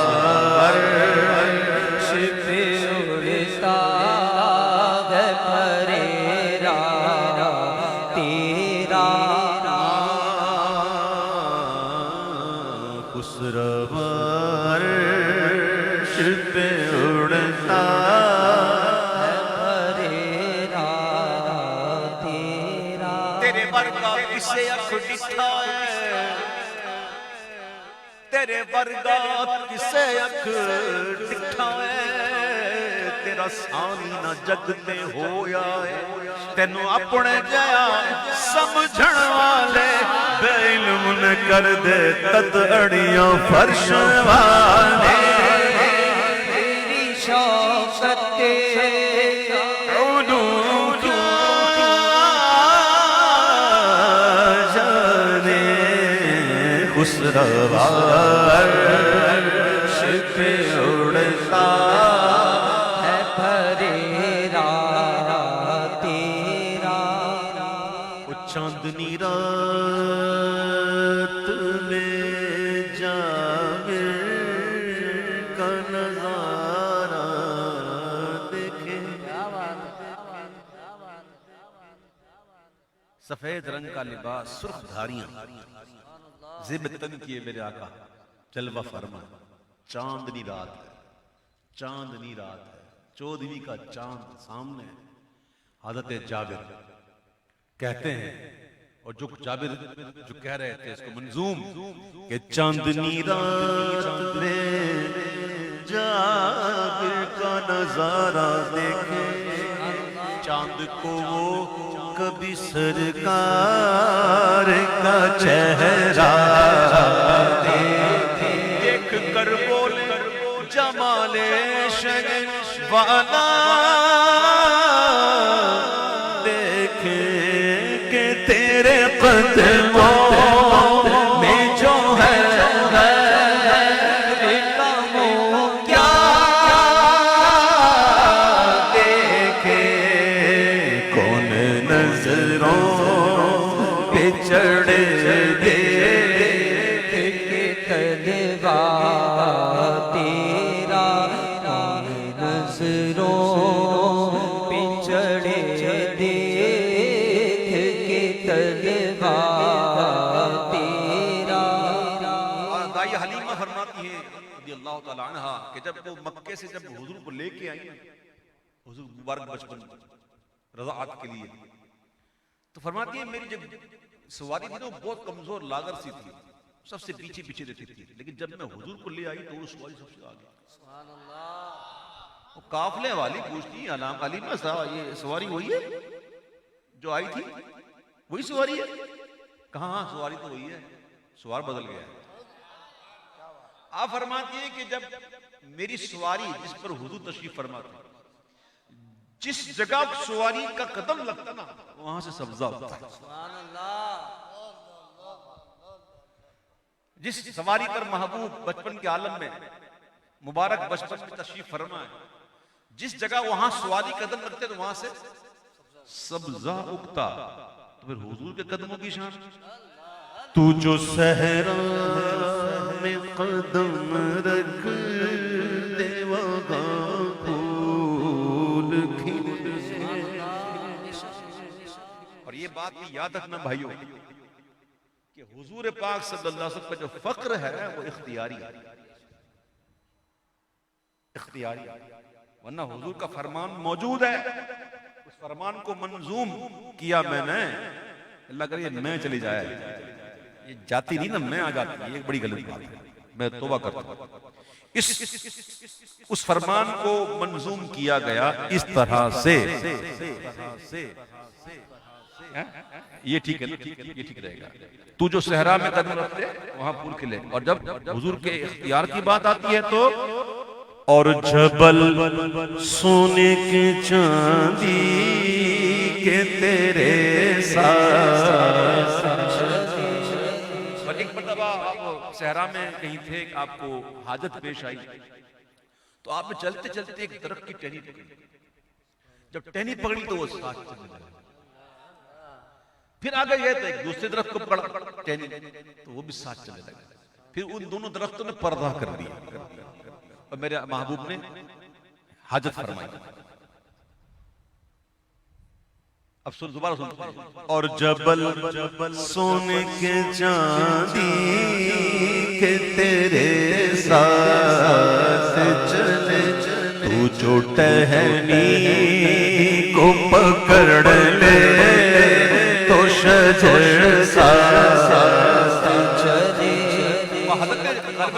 عرش پہ اڑتا ہے پریرا تیرا خسروا عرش پہ اڑتا ہے پریرا تیرا تیرے برکا کسے اکھ ڈٹھا ہے تیرے ورگا کسے اکھ دکھائے تیرا سانی نہ جگ تے ہویا ہے تینوں اپنے جیا سمجھن والے بے علم نے کر دے تد اڑیاں فرش والے تیری شوقت خسروار شپ اڑتا ہے پھریرا تیرا چاندنی رات میں جاوے کا نظارہ دیکھے سفید رنگ کا لباس سرخ دھاریاں زب تن کیے میرے آقا جلوہ فرما چاندنی رات ہے چاندنی رات ہے 14ویں کا چاند سامنے حضرت جابر کہتے ہیں اور جو جابر جو کہہ رہے تھے اس کو منظوم کہ چاندنی رات میں جابر کا نظارہ دیکھے چاند کو وہ کبھی سرکار کا چہرہ دیکھ کر بولے جمال شگن والا دیکھے کہ تیرے قدموں میں جو ہے چڑھ دے کلوا تیرا نظروں پہ چڑھے دیکھ کے کلوا تیرا دائی حلیمہ فرماتی ہے رضی اللہ تعالیٰ عنہ کہ جب وہ مکے سے جب حضور کو لے کے آئی حضور مبارک بچپن رضاعت کے لیے تو فرماتی ہے میری جب سواری تھی تو بہت کمزور لاغر سی تھی سب سے پیچھے پیچھے رہتی تھی لیکن جب میں حضور کو لے آئی تو وہ سواری سب سے آگے سبحان اللہ وہ قافلے والی پوچھتی علیمہ صاحب یہ سواری وہی ہے جو آئی تھی وہی سواری ہے کہاں ہاں سواری تو وہی ہے سوار بدل گیا ہے آپ فرماتی ہے کہ جب میری سواری جس پر حضور تشریف فرماتے جس جگہ سواری کا قدم لگتا نا وہاں سے سبزہ ہوتا ہے سبحان اللہ جس سواری پر محبوب بچپن کے عالم میں مبارک بچپن میں تشریف فرمائے جس جگہ وہاں سواری قدم لگتے تو وہاں سے سبزہ اگتا تو پھر حضور کے قدموں کی شان تو جو صحرا میں قدم رکھ دے وہاں اور یہ بات بھی یاد رکھنا بھائیوں کہ حضور پاک صلی اللہ علیہ وسلم کا جو فقر ہے وہ اختیاری ورنہ حضور کا فرمان موجود ہے اس فرمان کو منظوم کیا میں نے اللہ کرے یہ میں چلی جائے یہ جاتی نہیں نا میں آ جاتی یہ ایک بڑی غلط بات ہے میں توبہ کرتا ہوں اس فرمان کو منظوم کیا گیا اس طرح سے یہ ٹھیک ہے یہ ٹھیک رہے گا تو جو صحرا میں قدم رکھتے وہاں پھول کھلے اور جب حضور کے اختیار کی بات آتی ہے تو اور جبل سونے کے چاندی کے تیرے ساتھ اور ایک مرتبہ آپ صحرا میں کہیں تھے کہ آپ کو حاجت پیش آئی تو آپ نے چلتے چلتے ایک درخت کی ٹہنی پکڑی جب ٹہنی پکڑی تو وہ ساتھ چلنے لگا پھر آگے گئے تو ایک دوسرے درخت کو پکڑا ٹہنی تو وہ بھی ساتھ چلنے لگا پھر ان دونوں درختوں نے پردہ کر دیا اور میرے محبوب نے حاجت فرمائی اب سن دوبارہ سن اور جبل سونے کے چاندی کے تیرے ساتھ چلے تو جو ٹہنی کو پکڑ لے تو شجر ساتھ چلے حضرت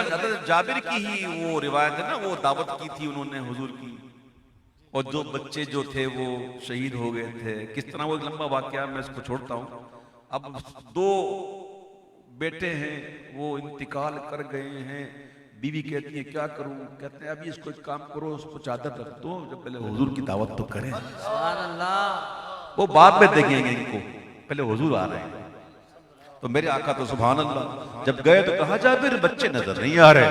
جابر کی ہی وہ روایت ہے نا، وہ دعوت کی تھی انہوں نے حضور کی، اور جو بچے جو تھے وہ شہید ہو گئے تھے، کس طرح وہ ایک لمبا واقعہ، میں اس کو چھوڑتا ہوں. اب 2 بیٹے ہیں وہ انتقال کر گئے ہیں، بیوی کہتی ہے کیا کروں، کہتے ہیں ابھی اس کو ایک کام کرو، اس کو چادر رکھ دو، جب پہلے حضور کی دعوت تو کریں. سبحان اللہ. وہ بعد میں دیکھیں گے ان کو، پہلے حضور آ رہے ہیں. تو میرے آقا تو سبحان اللہ جب گئے تو کہا جابر بچے نظر نہیں آ رہے.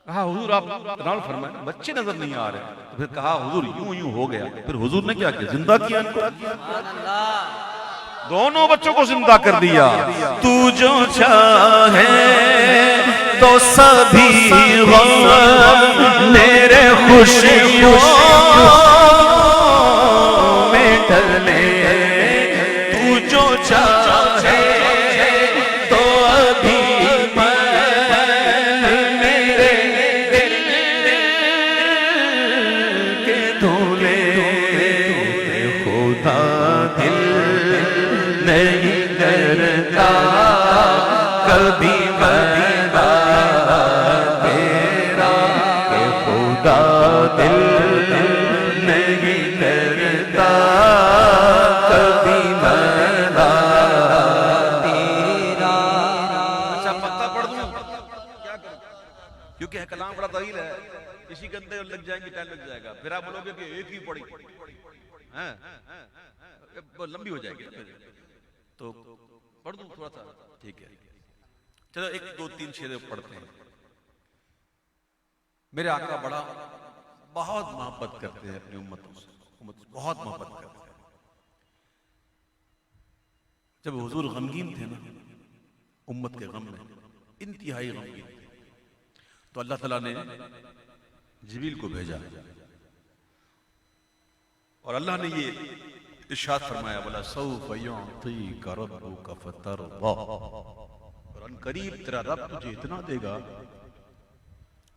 کہا حضور آپ نال فرمائیں بچے نظر نہیں آ رہے. تو پھر کہا حضور یوں ہو گیا. پھر حضور نے کیا کیا، زندہ کیا ان کو، دونوں بچوں کو زندہ کر دیا. تو جو چاہے تو سبھی غم میرے خوشیوں میں ڈلے، تو جو چاہے تو ابھی میرے دل کے دھولے، خدا دل نہیں کرتا کبھی بندہ تیرا، کہ خدا دل نہیں کرتا کبھی بندہ تیرا. اچھا پتہ پڑھ دوں کیا کروں، کیونکہ کلام بڑا طویل ہے، اسی کے اندر لگ جائیں گے، ٹائم لگ جائے گا. پھر آپ بولو گے کہ ایک ہی پڑھی، لمبی ہو جائے گی. تو پڑھ دوں تھوڑا سا، ٹھیک ہے چلو 1 2 3 شعر پڑھتے ہیں. میرے آقا بہت محبت کرتے ہیں اپنی امتوں سے، بہت محبت کرتے ہیں. جب حضور غمگین تھے نا امت کے غم میں، انتہائی غمگین تھے، تو اللہ تعالیٰ نے جبریل کو بھیجا اور اللہ نے یہ ارشاد فرمایا بولا سوف یعطیک ربک فترضی، قرآن قریب تیرا رب تجھے اتنا دے گا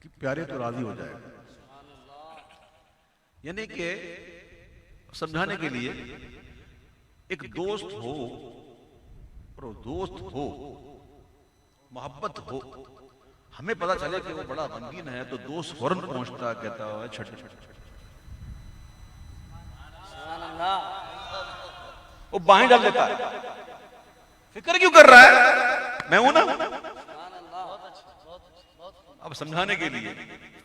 کہ پیارے تو راضی ہو جائے گا. یعنی کہ سمجھانے کے لیے ایک دوست ہو، اور وہ دوست ہو، محبت ہو، ہمیں پتا چلے کہ وہ بڑا غمگین ہے تو دوست فوراً پہنچتا کہتا ہے چھٹ وہ باہیں ڈال دیتا ہے. فکر کیوں کر رہا ہے، میں ہوں نا. اب سمجھانے کے لیے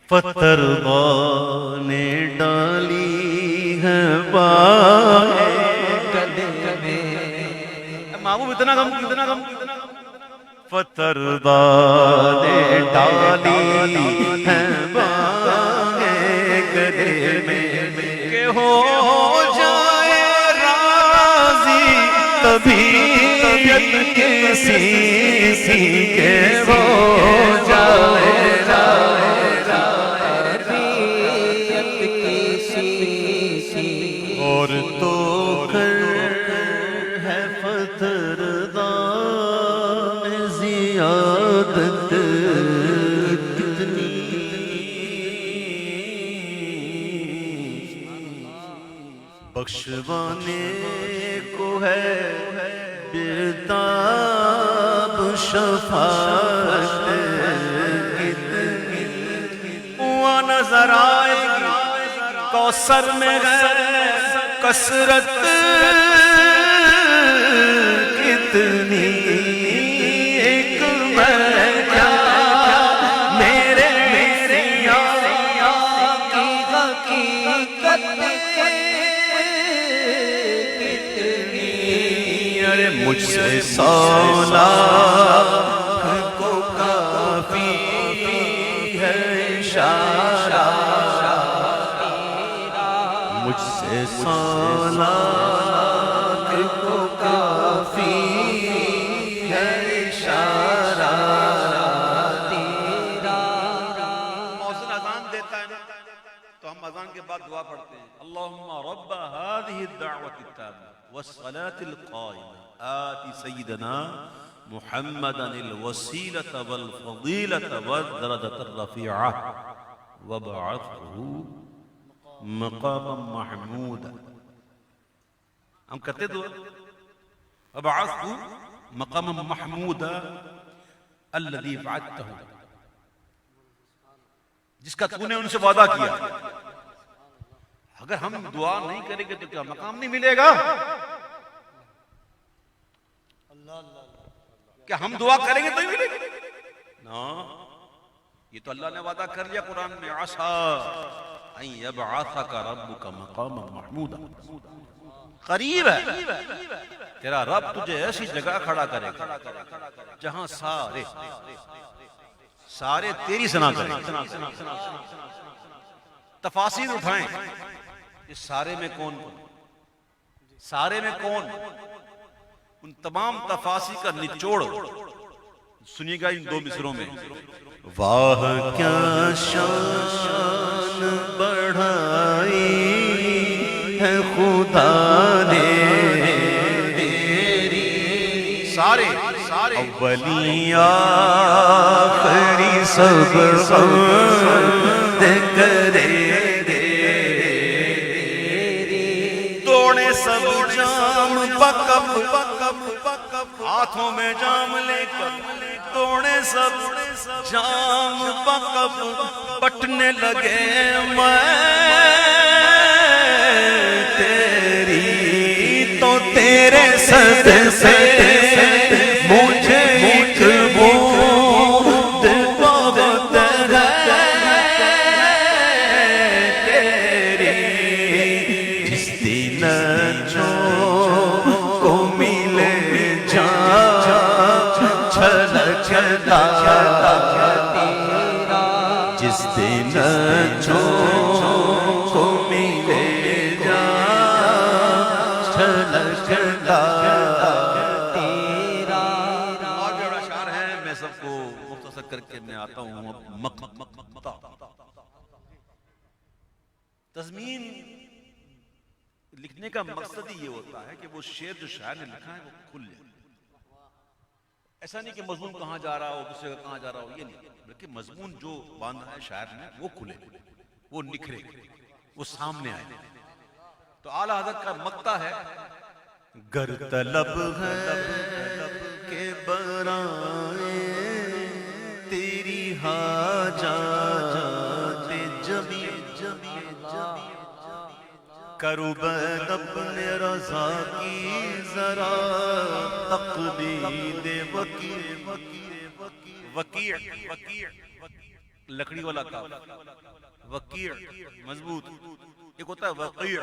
فترضی نے ڈالی ہے باہیں گلے میں، محبوب اتنا غم فترضی نے ڈالی ہے باہیں گلے میں، کہ ہو جائے راضی طبیعت کسی کے، ہو جائے اور تو ہے فترضی میں زیادت کتنی، بخشوانے کو ہے بیتاب شفاعت کتنی، وہ نظر آئے گی کوثر میں ہے کثرت کتنی، ایک میں کیا میرے کی حقیقت کتنی، ارے مجھ سے سولا کو کافی ہے اشارہ، مجھ سے سولا کو کافی ہے اشارہ تیرا. مؤذن اذان دیتا ہے نا تو ہم اذان کے بعد دعا پڑھتے ہیں اللہم رب هذه الدعوة التامة والصلاة القائمة آت سیدنا محمدا الوسیلة والفضیلة والدرجة الرفیعة وابعثه مقاما محمودا. ہم کہتے دعا ابعثه مقاما محمودا الذی وعدتہ، جس کا تو نے ان سے وعدہ کیا. اگر ہم دعا نہیں کریں گے تو کیا مقام نہیں ملے گا؟ کیا ہم دعا کریں گے تو ہی ملے گا؟ نا، یہ تو اللہ نے وعدہ کر لیا قرآن میں، عَسَىٰ أَن يَبْعَثَكَ رَبُّكَ مَقَامًا مَحْمُودًا، قریب ہے تیرا رب تجھے ایسی جگہ کھڑا کرے گا جہاں سارے تیری ثنا کریں. تفاصیر اٹھائیں، اس سارے میں کون، سارے میں کون، ان تمام تفاصیر کا نچوڑ سنیے گا ان دو مصروں میں. واہ کیا شان بڑھائی ہے خدا نے تیری، سارے اولی آخری سب حمد کرے، توڑے سب جام پکب، ہاتھوں میں جام لے کر توڑے سب جام پکب، بٹنے لگے میں تیری، تو تیرے صدقے مجھے ایک بوند بہت ہے تیری، جس دن جو کو ملے جا چھلکتا تیرا، جس دن جو کو ملے جا چھلکتا تیرا. اور جو اشعار ہیں میں سب کو مختصر کر کے میں آتا ہوں. مقتا تضمین لکھنے کا مقصد ہی یہ ہوتا ہے کہ وہ شعر جو شاعر نے لکھا ہے وہ کھل جائے. ایسا نہیں کہ مضمون کہاں جا رہا ہو، دوسرے کا کہاں جا رہا ہو، یہ نہیں، بلکہ مضمون جو باندھا ہے شاعر نے وہ کھلے، وہ نکھرے، وہ سامنے آئے. تو اعلیٰ حضرت کا مقطع ہے، گر طلب ہے کہ برائے تیری حاجات جمی، کرو بین اپنے رضا کی ذرا تقلید وکیع، لکڑی والا کام، وکیع مضبوط، ایک ہوتا ہے وقیع،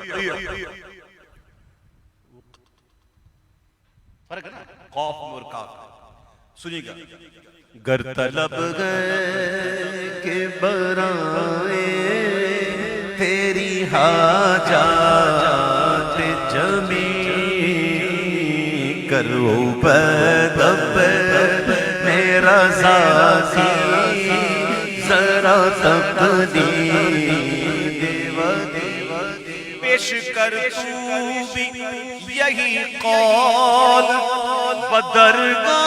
فرق ہے نا قاف اور کاف. سنیے گا، گر طلب ہے کہ برائے تیری حاجات جمی، کرو بید اپنے رضا کی ذرا تقلید پیش کر تو بھی یہی قول بدرگاہ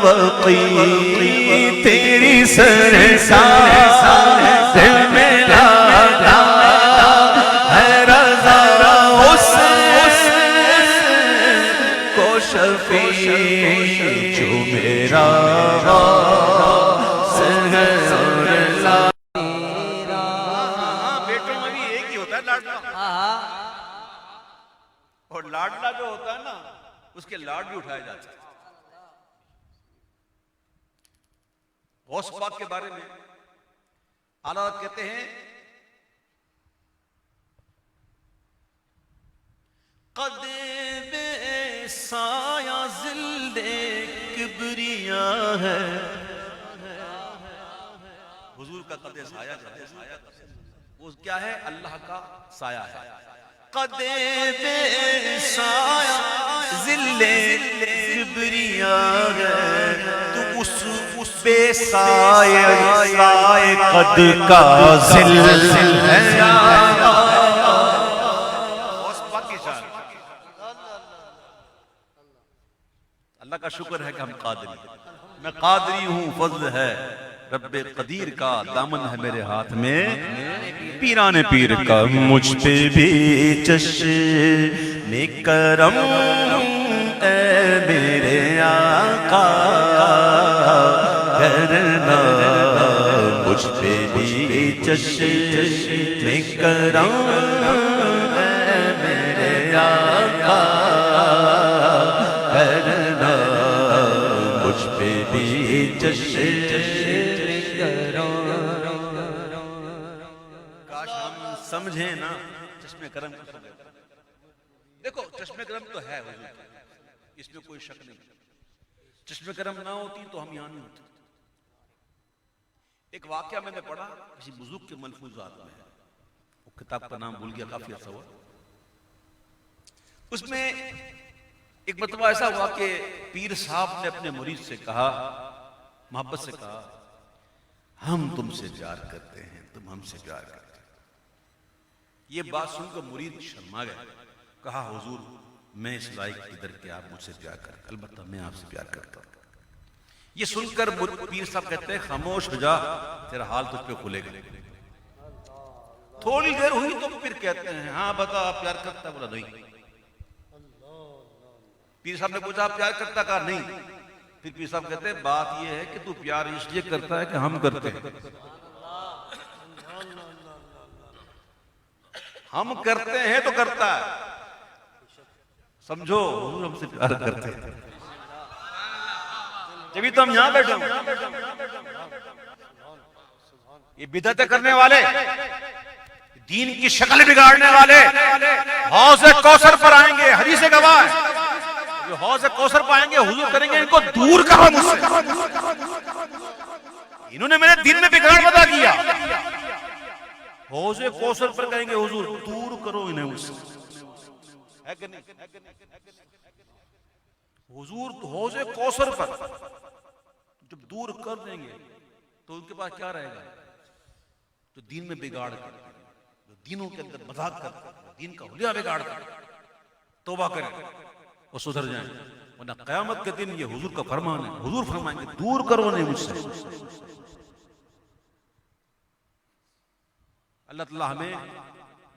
وقیع تیری سرسار دل میں لاتا ہے رضا اس کو شفیع جو میرا اور لاڈلا جو ہوتا ہے نا اس کے لاڈ بھی اٹھائے جاتے ہیں. غوث پاک کے بارے میں اعلیٰ حضرت کہتے ہیں، قد بے سایہ ذل کبریا ہے، حضور کا قد سایہ جو ہے وہ کیا ہے؟ اللہ کا سایہ ہے. قد بے سایہ ذل کبریا ہے، تو اس بے سایہ قد کا ذل ہے. اللہ کا شکر ہے کہ ہم قادری، میں قادری ہوں، فضل ہے رب قدیر کا، دامن ہے میرے ہاتھ میں پیران پیر کا. مجھ پہ بھی چشم کرم اے میرے آقا کرنا مجھ پہ بھی چشم کرم اے میرے آقا کرنا مجھ پہ بھی چشم کاش ہم سمجھیں نا چشم کرم. دیکھو چشم کرم تو ہے حضور، اس میں کوئی شک نہیں. چشم کرم نہ ہوتی تو ہم یہاں نہیں ہوتے. ایک واقعہ میں نے پڑھا کسی بزرگ کے ملفوظات میں ہے، وہ کتاب کا نام بھول گیا، کافی عرصہ ہوا. اس میں ایک مرتبہ ایسا ہوا کہ پیر صاحب نے اپنے مرید سے کہا، محبت سے کہا، ہم تم سے پیار کرتے ہیں، تم ہم سے پیار کرتے ہیں. یہ بات سن کر مرید شرما گیا، کہا حضور میں اس لائق ادھر کہ آپ مجھ سے پیار کرتے، البتہ میں آپ سے پیار کرتا ہوں. یہ سن کر پیر صاحب کہتے ہیں خاموش ہو جا، تیرا حال تجھ پہ کھلے گا. تھوڑی دیر ہوئی تو پھر کہتے ہیں ہاں بتا آپ پیار کرتا؟ بولا نہیں. پیر صاحب نے پوچھا آپ پیار کرتا؟ کہا نہیں. پھر پیر صاحب کہتے ہیں بات یہ ہے کہ تو پیار اس لیے کرتا ہے کہ ہم کرتے ہیں. ہم کرتے ہیں تو کرتا ہے، سمجھو حضور ہم سے پیار کرتے ہیں، جبھی تو ہم یہاں بیٹھے ہیں. یہ بدعتیں کرنے والے، دین کی شکل بگاڑنے والے حوض کوثر پر آئیں گے، حدیث گواہ ہے، جو حوض کوثر پر آئیں گے حضور کریں گے ان کو دور کرو مجھ سے، انہوں نے میرے دین میں بگاڑ پیدا کیا. حوض کوثر پر کہیں گے حضور دور کرو انہیں مجھ سے، ہے کہ نہیں؟ حضور حوض کوثر پر جب دور کر دیں گے تو ان کے پاس کیا رہے گا؟ جو دین میں بگاڑ کر، جو دینوں کے اندر مذاق کر، دین کا حلیہ بگاڑ کر، توبہ کریں اور سدھر جائیں، ورنہ قیامت کے دن یہ حضور کا فرمان ہے، حضور فرمائیں گے دور کرو نہیں مجھ سے. اللہ تعالیٰ ہمیں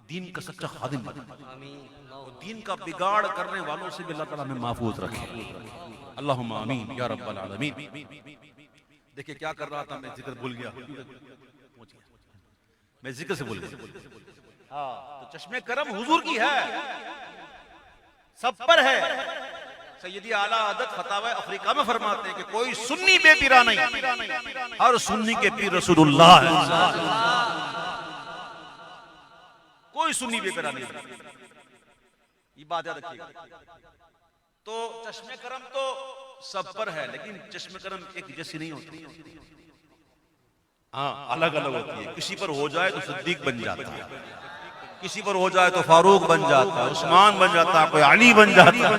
دین کا سچا خادم بنائے، اور دین کا بگاڑ کرنے والوں سے بھی اللہ تعالیٰ ہمیں محفوظ رکھے. اللہم آمین یا رب العالمین. دیکھیں کیا کر رہا تھا میں، ذکر بھول گیا، میں ذکر سے بھول گیا. تو چشم کرم حضور کی ہے، سب پر ہے. سیدی اعلیٰ حضرت فتاوی افریقہ میں فرماتے ہیں کہ کوئی سنی بے پیرا نہیں، ہر سنی کے پیر رسول اللہ ہے. کوئی سنی بے پیرا نہیں، یہ بات یاد رکھیے گا. تو چشم کرم تو سب پر ہے، لیکن چشم کرم ایک جیسی نہیں ہوتی، ہاں الگ الگ ہوتی ہے. کسی پر ہو جائے تو صدیق بن جاتا ہے، کسی پر ہو جائے تو فاروق بن جاتا ہے، عثمان بن جاتا ہے، کوئی علی بن جاتا ہے.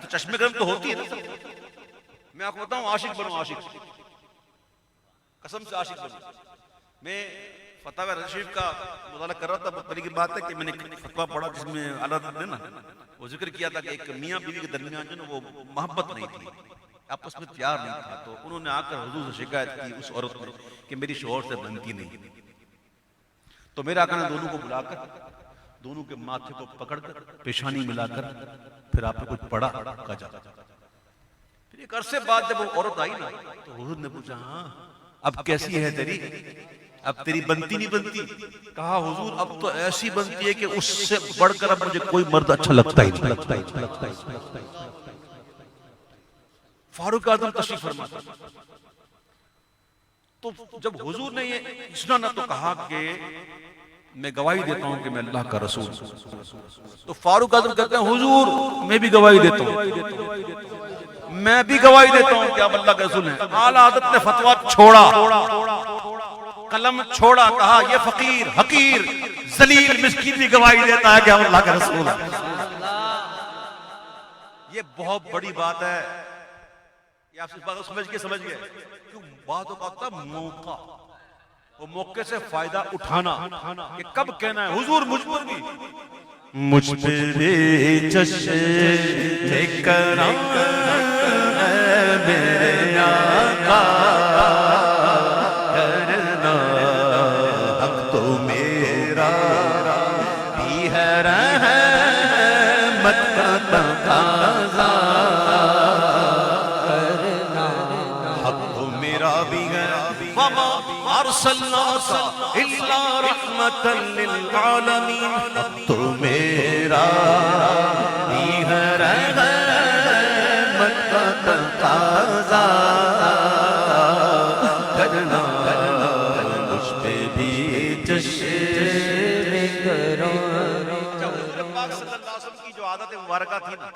تو چشم کرم تو ہوتی ہے نا. میں آپ کو بتاؤں عاشق بنو، عاشق قسم سے عاشق بنو. میں فتاوی رشید کا مطالعہ کر رہا تھا، بڑی کی بات ہے کہ میں نے فتویٰ پڑھا جس میں اعلیٰ حضرت نے نا وہ ذکر کیا تھا کہ ایک میاں بیوی کے درمیان جو نا وہ محبت نہیں تھی، آپس میں پیار نہیں تھا. تو انہوں نے آ کر حضور سے شکایت کی اس عورت نے کہ میری شوہر سے بنتی نہیں. تو میرے آقا نے دونوں کو بلا کر دونوں کے ماتھے کو پکڑ کر پیشانی ملا کر پھر آپ نے کچھ پڑھا، کہا جا. پھر ایک عرصے بعد جب وہ عورت آئی نا تو حضور نے پوچھا ہاں اب کیسی ہے تیری، اب تیری بنتی نہیں بنتی؟ کہا حضور اب تو ایسی بنتی ہے کہ اس سے بڑھ کر اب مجھے کوئی مرد اچھا لگتا ہی نہیں. فاروق اعظم تشریف فرماتے تو جب حضور نے یہ سنا نہ تو کہا کہ میں گواہی دیتا ہوں کہ میں اللہ کا رسول ہوں. تو فاروق اعظم کہتے ہیں حضور میں بھی گواہی دیتا ہوں، میں بھی گواہی دیتا ہوں کہ آپ اللہ کا رسول ہیں. اعلیٰ حضرت نے فتویٰ چھوڑا، قلم چھوڑا، کہا یہ فقیر حقیر ذلیل مسکین بھی گواہی دیتا ہے کہ آپ اللہ کا رسول ہے. یہ بہت بڑی بات ہے. یہ آپ سے بات سمجھ گئے کیوں بات ہوتا موقع، وہ موقع سے فائدہ اٹھانا کہ کب کہنا ہے حضور مجھ پر بھی مجھ پہ بھی چشم کرم میرے آقا کرنا، حق تو میرا بھی ہے رحمت کا تقاضا ارسلناک الا رحمتا للعالمین، تو میرا ہی ہے رحمت کا تقاضا کرنا، مجھ پہ بھی جشن کرو۔ حضور پاک صلی اللہ علیہ وسلم کی جو عادت مبارکہ تھی نا،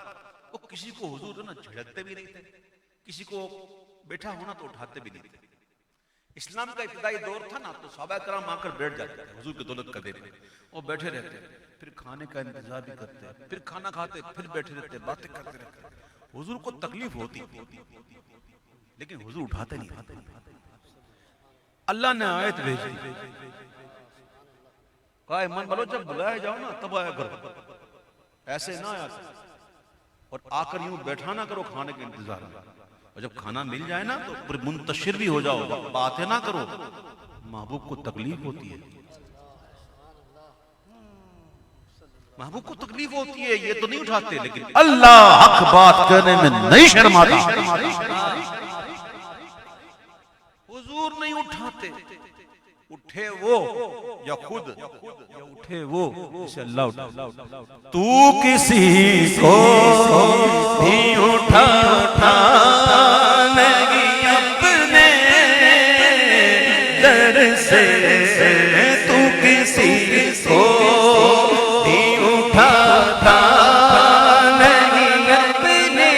وہ کسی کو حضور نا جھڑکتے بھی نہیں تھے، کسی کو بیٹھا ہونا تو اٹھاتے بھی نہیں تھے۔ اسلام کا ابتدائی دور تھا نا، تو صحابہ کرام آ کر بیٹھ جاتے تھے حضور کے دولت قدے پہ، وہ بیٹھے رہتے، پھر کھانے کا انتظار بھی کرتے، پھر کھانا کھاتے، پھر بیٹھے رہتے، باتیں کرتے رہتے۔ حضور کو تکلیف ہوتی لیکن حضور اٹھاتے نہیں۔ اللہ نے آیت بھیجی، کہا ایمان والو جب بلائے جاؤ نا تب آیا کرو، ایسے نہ آیا کرو، اور آ کر یوں بیٹھا نہ کرو کھانے کے انتظار میں، اور جب کھانا مل جائے نا تو پھر منتشر بھی ہو جاؤ، باتیں نہ کرو، محبوب کو تکلیف ہوتی ہے، محبوب کو تکلیف ہوتی ہے، یہ تو نہیں اٹھاتے، لیکن اللہ حق بات کرنے میں نہیں شرماتا۔ حضور نہیں اٹھاتے، اٹھے وہ یا خود، یا اٹھے وہ جسے اللہ اٹھا۔ تو کسی کو بھی اٹھاتا نہیں اپنے در سے، تو کسی کو بھی اٹھاتا نہیں اپنے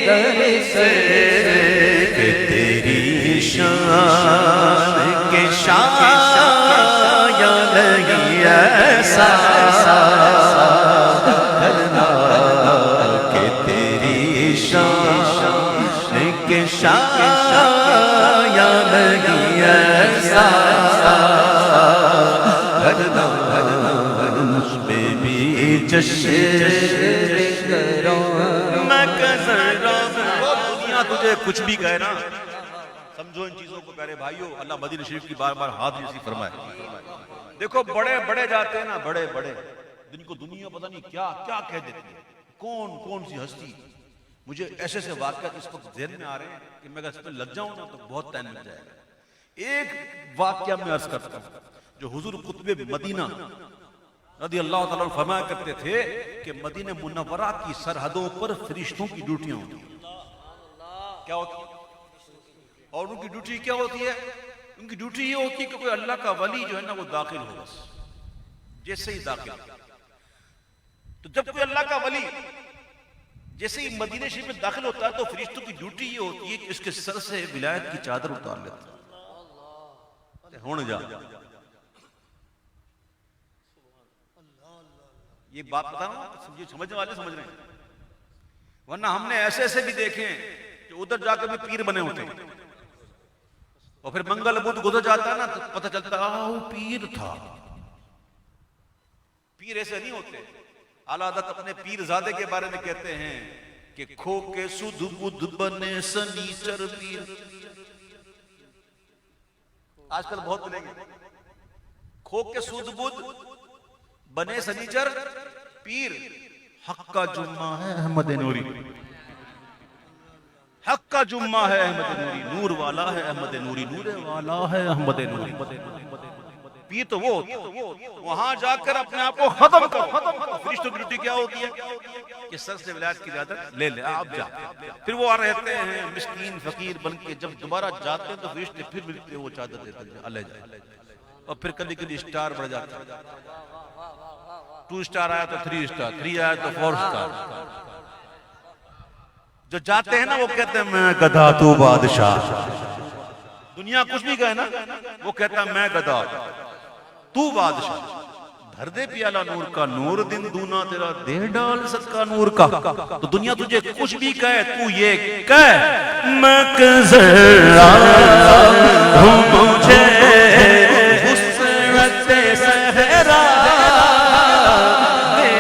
در سے، کہ تیری شان کے شایا نہیں ایسا کرنا، کہ تیری شان کے شایا نہیں ایسا کرنا، مجھ پہ بھی جشن کرو۔ میں دنیا تجھے کچھ بھی کہے نا، سمجھو ان چیزوں کو پیارے بھائیو، اللہ مدینہ شریف کی بار بار حاضری نصیب فرمائے۔ دیکھو بڑے بڑے جاتے ہیں نا، بڑے بڑے جن کو دنیا پتہ نہیں کیا کیا کہہ دیتی ہے، کون سی ہستی، مجھے ایسے ایسے واقعات اس وقت ذہن میں آ رہے ہیں کہ میں اگر اس پہ لگ جاؤں نا تو بہت ٹائم لگ جائے گا۔ ایک واقعہ میں عرض کرتا ہوں، جو حضور قطب مدینہ رضی اللہ تعالیٰ عنہ فرمایا کرتے تھے کہ مدینہ منورہ کی سرحدوں پر فرشتوں کی ڈیوٹیاں ہوتی ہیں۔ کیا ہوتی ہے؟ اور ان کی ڈیوٹی کیا ہوتی ہے؟ ان کی ڈیوٹی یہ ہوتی ہے کہ کوئی اللہ کا ولی جو ہے نا وہ داخل ہو، بس جیسے ہی داخل، تو جب کوئی اللہ کا ولی جیسے ہی مدینہ شریف میں داخل ہوتا ہے تو فرشتوں کی ڈیوٹی یہ ہوتی ہے کہ اس کے سر سے ولایت کی چادر اتار لیتا ہے، ہون جا۔ یہ بات بتا رہا ہوں، سمجھنے والے سمجھ رہے ہیں، ورنہ ہم نے ایسے ایسے بھی دیکھے ہیں کہ ادھر جا کر بھی پیر بنے ہوتے ہیں، اور پھر منگل بدھ گزر جاتا ہے نا تو پتہ چلتا ہے وہ پیر تھا۔ پیر ایسے نہیں ہوتے۔ اعلیٰ حضرت اپنے پیر زادے کے بارے میں کہتے ہیں کہ کھو کے سدھ بدھ بنے سنیچر پیر۔ آج کل بہت ملیں گے، کھو کے سدھ بدھ بنے سنیچر پیر، حق کا جمعہ ہے احمد نوری، حق کا جمعہ ہے احمد نوری، نور والا ہے احمد نوری، نور والا ہے احمد نوری۔ پیر تو وہ وہاں جا کر اپنے آپ کو ختم کرو۔ فرشتوں کی ڈیوٹی کیا ہوتی ہے کہ سر سے ولایت کی اجازت لے لے، آپ جا۔ پھر وہ رہتے ہیں مسکین فقیر بن کے، جب دوبارہ جاتے ہیں تو فرشتے پھر ملتے ہیں، وہ چادر دیتے ہیں، اللہ جائے، اور پھر کبھی کبھی اسٹار بڑھ جاتا ہے، 2 اسٹار آیا تو 3 اسٹار، 3 آیا تو 4 اسٹار۔ جو جاتے ہیں نا وہ کہتے ہیں میں گدھا تو بادشاہ، دنیا کچھ بھی کہے نا وہ کہتا ہے میں گدھا تو بادشاہ، بھر دے پیالہ نور کا، نور دن دونا تیرا، دے ڈال صدقہ نور کا۔ تو دنیا تجھے کچھ بھی کہے تو یہ کہے میں ذرا ہوں مجھے حسرت صحرا دے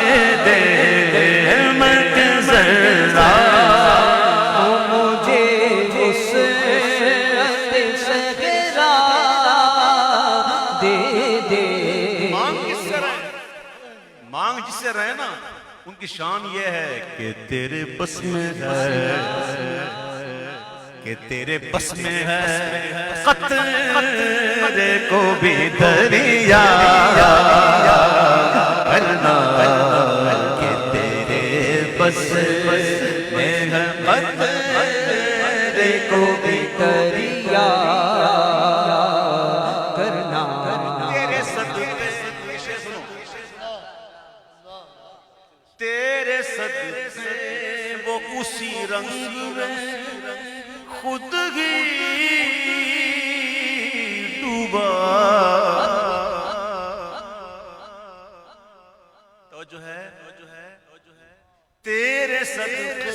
دے، میں ذرا ہوں مجھے حسرت صحرا دے دے۔ مانگ جس سے رہے نا ان کی شان یہ ہے کہ تیرے بس میں ہے کہ تیرے بس میں ہے قطرے کو بھی دریا کرنا، کہ تیرے بس میں ہے قطرے کو بھی دریا کرنا، تیرے صدقے تیرے صدقے وہ اسی رنگ میں خود ہی ڈوبا، توجہ ہے تیرے صدقے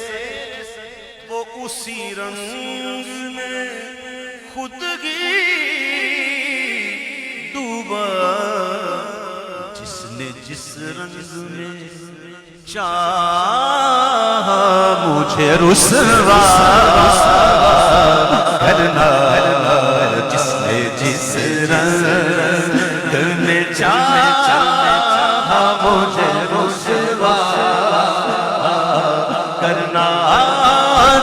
وہ اسی رنگ میں خود ہی ڈوبا، جس نے جس رنگ میں چاہا مجھے رسوا کرنا، جس نے جس رنگ میں چاہا مجھے رسوا کرنا،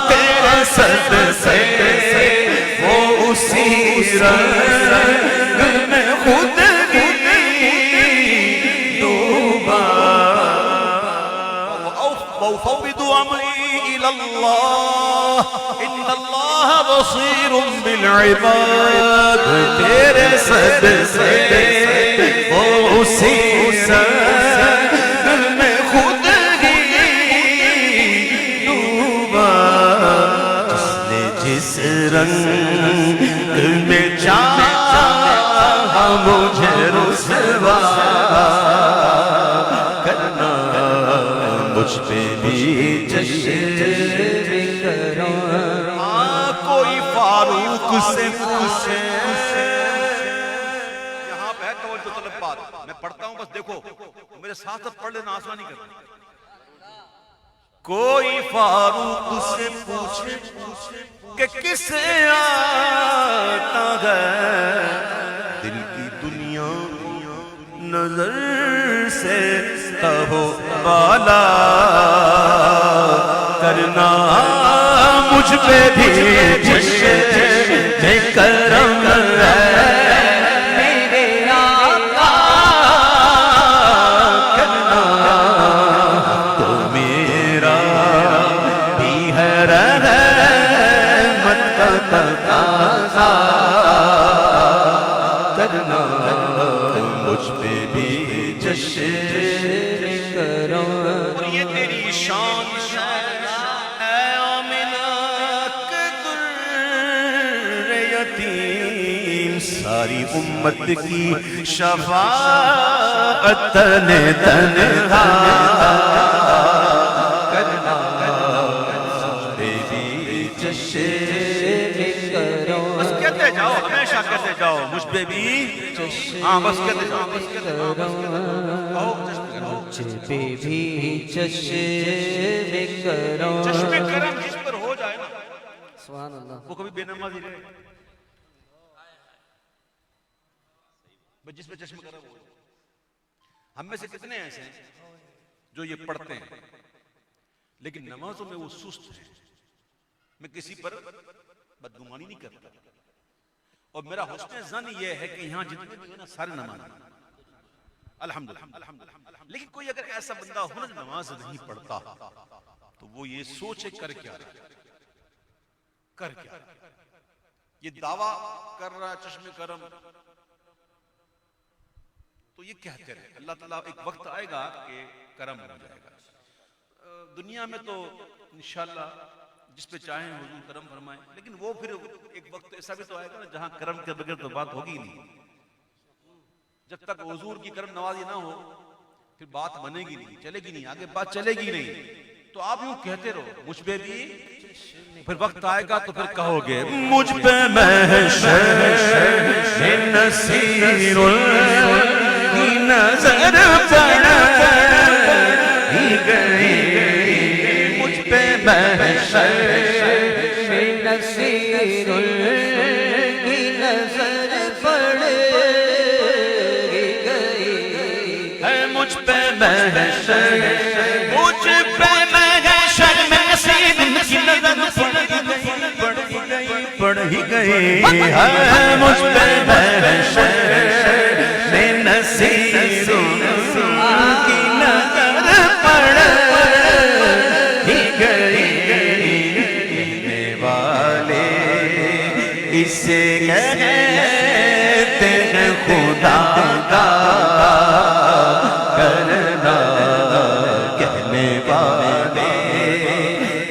تیرے صدقے وہ اسی رنگ میں خود وأفوض أمري إلى الله إن الله بصير بالعباد، تیرے صدقے وہ اسی رنگ میں خود ہی ڈوبا، جس نے جس رنگ میں چاہا مجھے رسوا کرنا، مجھ پہ بھی جشن کرو، کوئی فاروق سے پوچھے، یہاں پہ ہے توجہ طلب بات، میں پڑھتا ہوں بس دیکھو میرے ساتھ پڑھ لینا، آسان نہیں کرنا، کوئی فاروق سے پوچھے کہ کسے آتا ہے دل کی دنیا نظر سے تہو بالا کرنا، مجھ پہ بھی جشن کرم ہے میرے آقا کرنا، تو میرا بھی ہے رحمت کا تقاضا کرنا، مجھ پہ بھی جشن کرو، اور یہ تیری شان ہے آمنہ کے در یتیم، ساری امت کی شفاعت نے تنہا کرنا، بے بھی جشن کرو، بس کہتے جاؤ، ہمیشہ کہتے جاؤ مجھ پہ بھی ہاں بس کہتے جاؤ، بس کہتے جاؤ، مجھ پہ بھی چشم کرو، چشم کرم جس پر ہو جائے نا سبحان اللہ، وہ کبھی بے نمازی رہے، جس پہ چشم کرم ہو جائے۔ ہم میں سے کتنے ایسے ہیں جو یہ پڑھتے ہیں لیکن نمازوں میں وہ سست ہیں، میں کسی پر بدگمانی نہیں کرتا، اور میرا حسن ظن یہ ہے کہ یہاں جتنے بھی ہیں نا سارے نماز الحمدللہ، لیکن کوئی اگر ایسا بندہ ہو نا نماز نہیں پڑھتا تو وہ یہ سوچے کر کیا یہ دعویٰ کر رہا ہے چشم کرم، تو یہ کہتے رہے اللہ تعالیٰ ایک وقت آئے گا کہ کرم ہو جائے گا، دنیا میں تو انشاءاللہ جس پہ چاہیں حضور کرم فرمائیں، لیکن وہ پھر ایک وقت ایسا بھی تو آئے گا نا جہاں کرم کے بغیر تو بات ہوگی نہیں، جب تک حضور کی کرم نوازی نہ ہو پھر بات بنے گی نہیں، چلے گی نہیں، آگے بات چلے گی نہیں، تو آپ یوں کہتے رہو مجھ پہ بھی، پھر وقت آئے گا تو پھر کہو گے مجھ پہ محشر نصیر کی نظر پڑ گئی، مجھ پہ محشر نصیر کی نظر پڑ گئی، ہے مجھ پہ محشر، مجھ پہ محشر میں نصیر کی نظر پڑ گئی، گئی ہے مجھ پہ محشر میں نصیروں کی نظر پڑ ہی گئی کہنے والے اسے کہتے ہیں خدا کا کرنا کہنے والے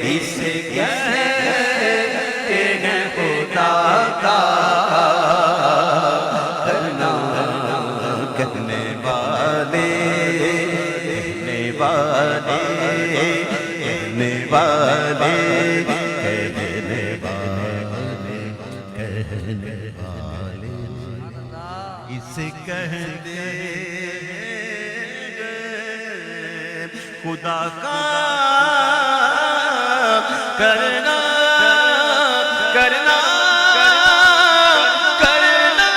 اسے کہتے ہیں خدا کا کرنا کہنے والے کہنے والے کہنے والے کہنے والے کہنے والے اسے کہتے خدا کا کرنا کرنا کرنا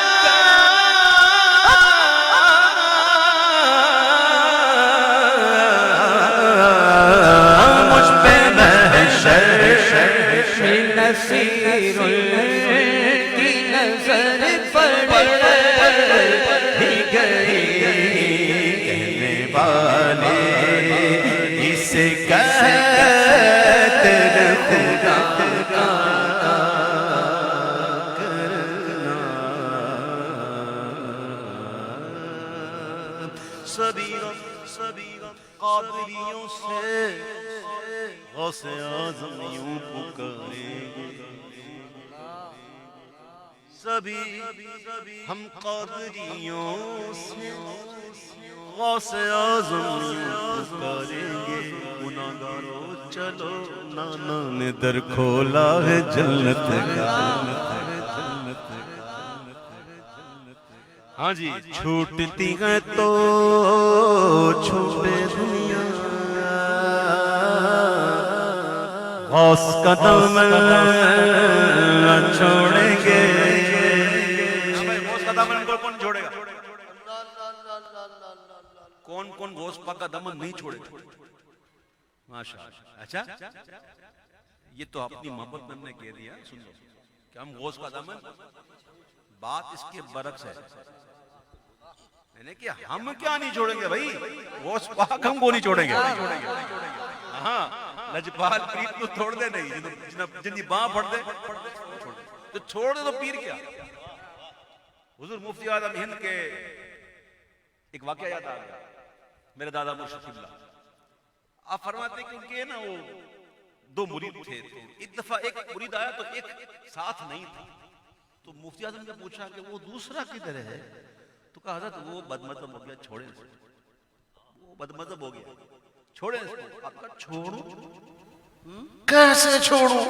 مجھ پہ محشر میں نصیر کی نظر پڑ ہی گئی کہنے والے اسے کہتے ہیں خدا کا کرنا سبھی قادریوں سے غوث اعظم یوں پکاریں گے سبھی ہم قادریوں سے غوث اعظم یوں پکاریں گے گناہگاروں چلو نانا نے در کھولا ہے جنت کا ہاں جی چھوٹتی ہے تو چھوٹے دنیا غوث کا دم چھوڑیں گے غوث کا دامن کون چھوڑے گا کون کون غوث پاک کا دامن نہیں چھوڑے گا ماشاءاللہ اچھا یہ تو اپنی محبت میں ہم نے کہہ دیا سن لو کہ ہم غوث کا دامن بات اس کے برعکس ہے میں نے کہ ہم کیا نہیں چھوڑیں گے بھائی غوث پاک ہم کو نہیں چھوڑیں گے ہاں لجپال پیر تو چھوڑ دے نہیں جن کی باں پھڑ دے تو چھوڑ دے تو پیر کیا حضور مفتی اعظم ہند کے ایک واقعہ یاد آ گیا میرے دادا مرشد قبلہ آپ فرماتے ہیں کہ ان کے نا وہ دو مرید تھے ایک دفعہ ایک مرید آیا تو ایک ساتھ نہیں تھا تو مفتی اعظم نے پوچھا کہ وہ دوسرا کدھر ہے تو کہا حضرت وہ بدمذہب ہو گیا چھوڑیں اس کو وہ بدمذہب ہو گیا چھوڑیں اس کو آپ کا چھوڑوں کیسے چھوڑوں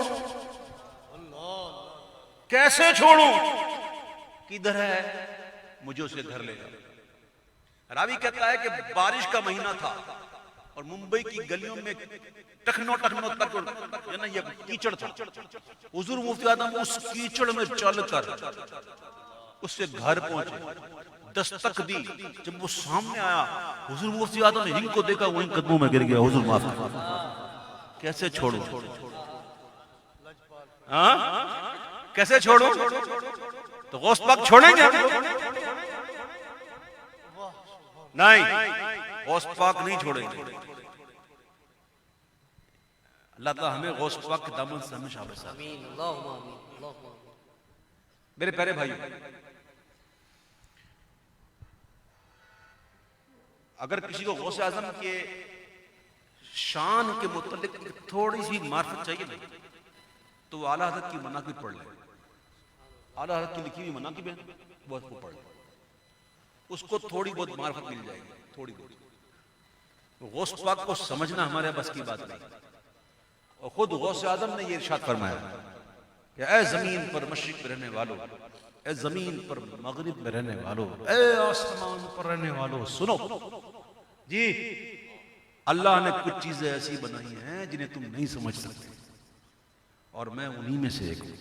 کیسے چھوڑوں کدھر ہے مجھے اسے گھر لے جاؤ راوی کہتا ہے کہ بارش کا مہینہ تھا اور ممبئی کی گلیوں میں ٹکھنوں تک یہ کیچڑ تھا حضور مفتی اعظم اس کیچڑ میں چل کر اس سے گھر پہنچے دستک دی جب وہ سامنے آیا حضور مفتی اعظم نے ہند کو دیکھا وہ ان قدموں میں گر گیا حضور معاف کر کیسے چھوڑوں کیسے چھوڑوں تو غوث پاک چھوڑیں گے نہیں غوث پاک نہیں چھوڑیں گے اللہ تعالیٰ ہمیں غوث پاک کے دامن سے ہمیشہ بچائے آمین اللہم آمین اللہم آمین میرے پیارے بھائیو اگر کسی کو غوث اعظم کے شان کے متعلق تھوڑی سی معرفت چاہیے نہیں تو وہ اعلیٰ حضرت کی مناقب پڑھ لے اعلیٰ حضرت کی لکھی ہوئی مناقب ہے وہ اس کو پڑھ لے اس کو تھوڑی بہت معرفت مل جائے گی تھوڑی بہت غوث پاک کو سمجھنا ہمارے بس کی بات نہیں اور خود غوث اعظم نے یہ ارشاد فرمایا کہ اے زمین پر مشرق میں رہنے والوں اے زمین پر مغرب میں رہنے والوں اے آسمان پر رہنے والوں سنو جی اللہ نے کچھ چیزیں ایسی بنائی ہیں جنہیں تم نہیں سمجھ سکتے اور میں انہی میں سے ایک ہوں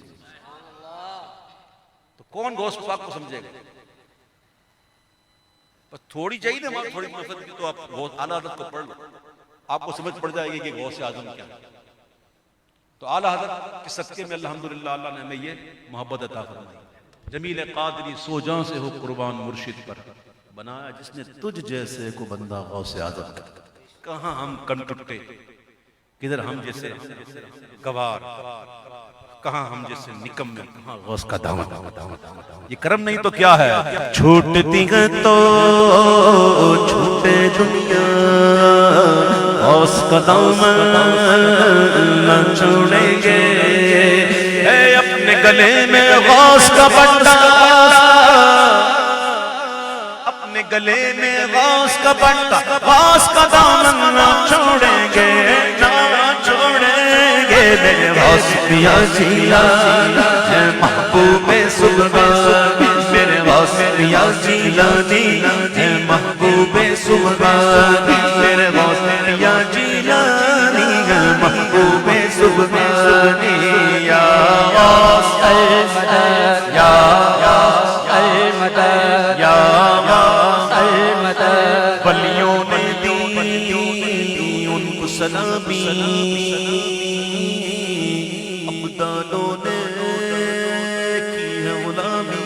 تو کون غوث پاک کو سمجھے گا بس تھوڑی چاہیے نا تھوڑی معرفت کی تو آپ غوث اعلیٰ حضرت کو پڑھ لو آپ کو سمجھ پڑ جائے گی کہ غوث اعظم کیا تو اعلیٰ حضرت کے صدقے میں الحمدللہ اللہ نے ہمیں یہ محبت عطا فرمائی. جمیل قادری سو جاں سے ہو قربان مرشد پر، بنایا جس نے تجھ جیسے کو بندہ غوث اعظم کا. کہاں ہم کن ٹٹے، کدھر ہم جیسے گوار، کہاں ہم جیسے نکم میں، کہاں غوث کا دامن. یہ کرم نہیں تو کیا ہے. چھوٹتی ہے تو چھوٹے دنیا، غوث کا دامن نہ چھوڑیں گے. اے اپنے گلے میں غوث کا بنڈا، اپنے گلے میں غوث کا بنڈا، غوث کا دامن نہ چھوڑیں گے، نہ چھوڑیں گے. میرے غوث پیا جیلا ہے محبوب سبحانی، میرے غوث پیا جیلانی ہے محبوب سبحانی، میرے غوث پیا جیلانی ہے محبوب سبحانی. یا غوث المدد، یا غوث المدد، یا غوث المدد. ولیوں نے دی ان کو سلامی، ابدالوں نے کی ہے غلامی.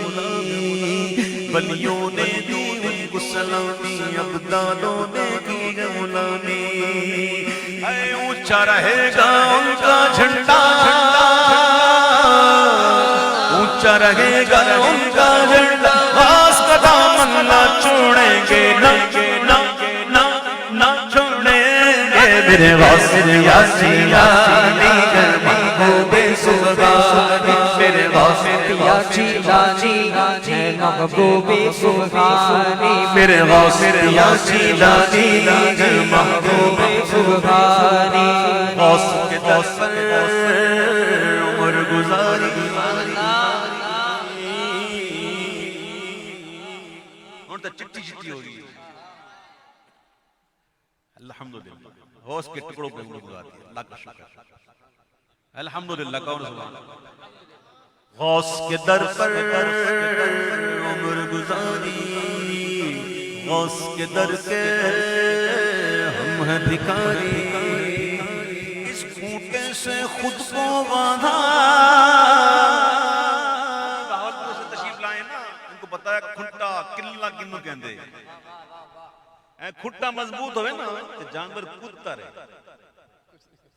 ولیوں نے دی ان کو سلامی، ابدالوں نے کی ہے غلامی. اے اونچا رہے گا ان کا جھنڈا، اونچا رہے گا ان کا جھنڈا، غوث کا دامن نہ چھوڑیں گے، نہ چھوڑیں گے. میرے غوث یا جیلانی ہے محبوب سبحانی، میرے غوث یا جیلانی ہے محبوب سبحانی، میرے غوث یا جیلانی ہے محبوب سبحانی. غوث کے در پر عمر گزاری، اور تو چٹی چٹی ہو رہی ہے. الحمدللہ غوث کے ٹکڑوں پہ عمر گزاری ہے. اللہ کا شکر، الحمدللہ. کون سبحان اللہ. غوث کے در پر عمر گزاری، غوث کے در کے ہم ہیں بھکاری. اس کھوٹے سے خود کو باندھا، راولپور سے تشریف لائے نا، ان کو بتایا کھٹا کلا کنوں کہندے. کھٹا مضبوط ہوئے نا تو جانور کودتا رہے،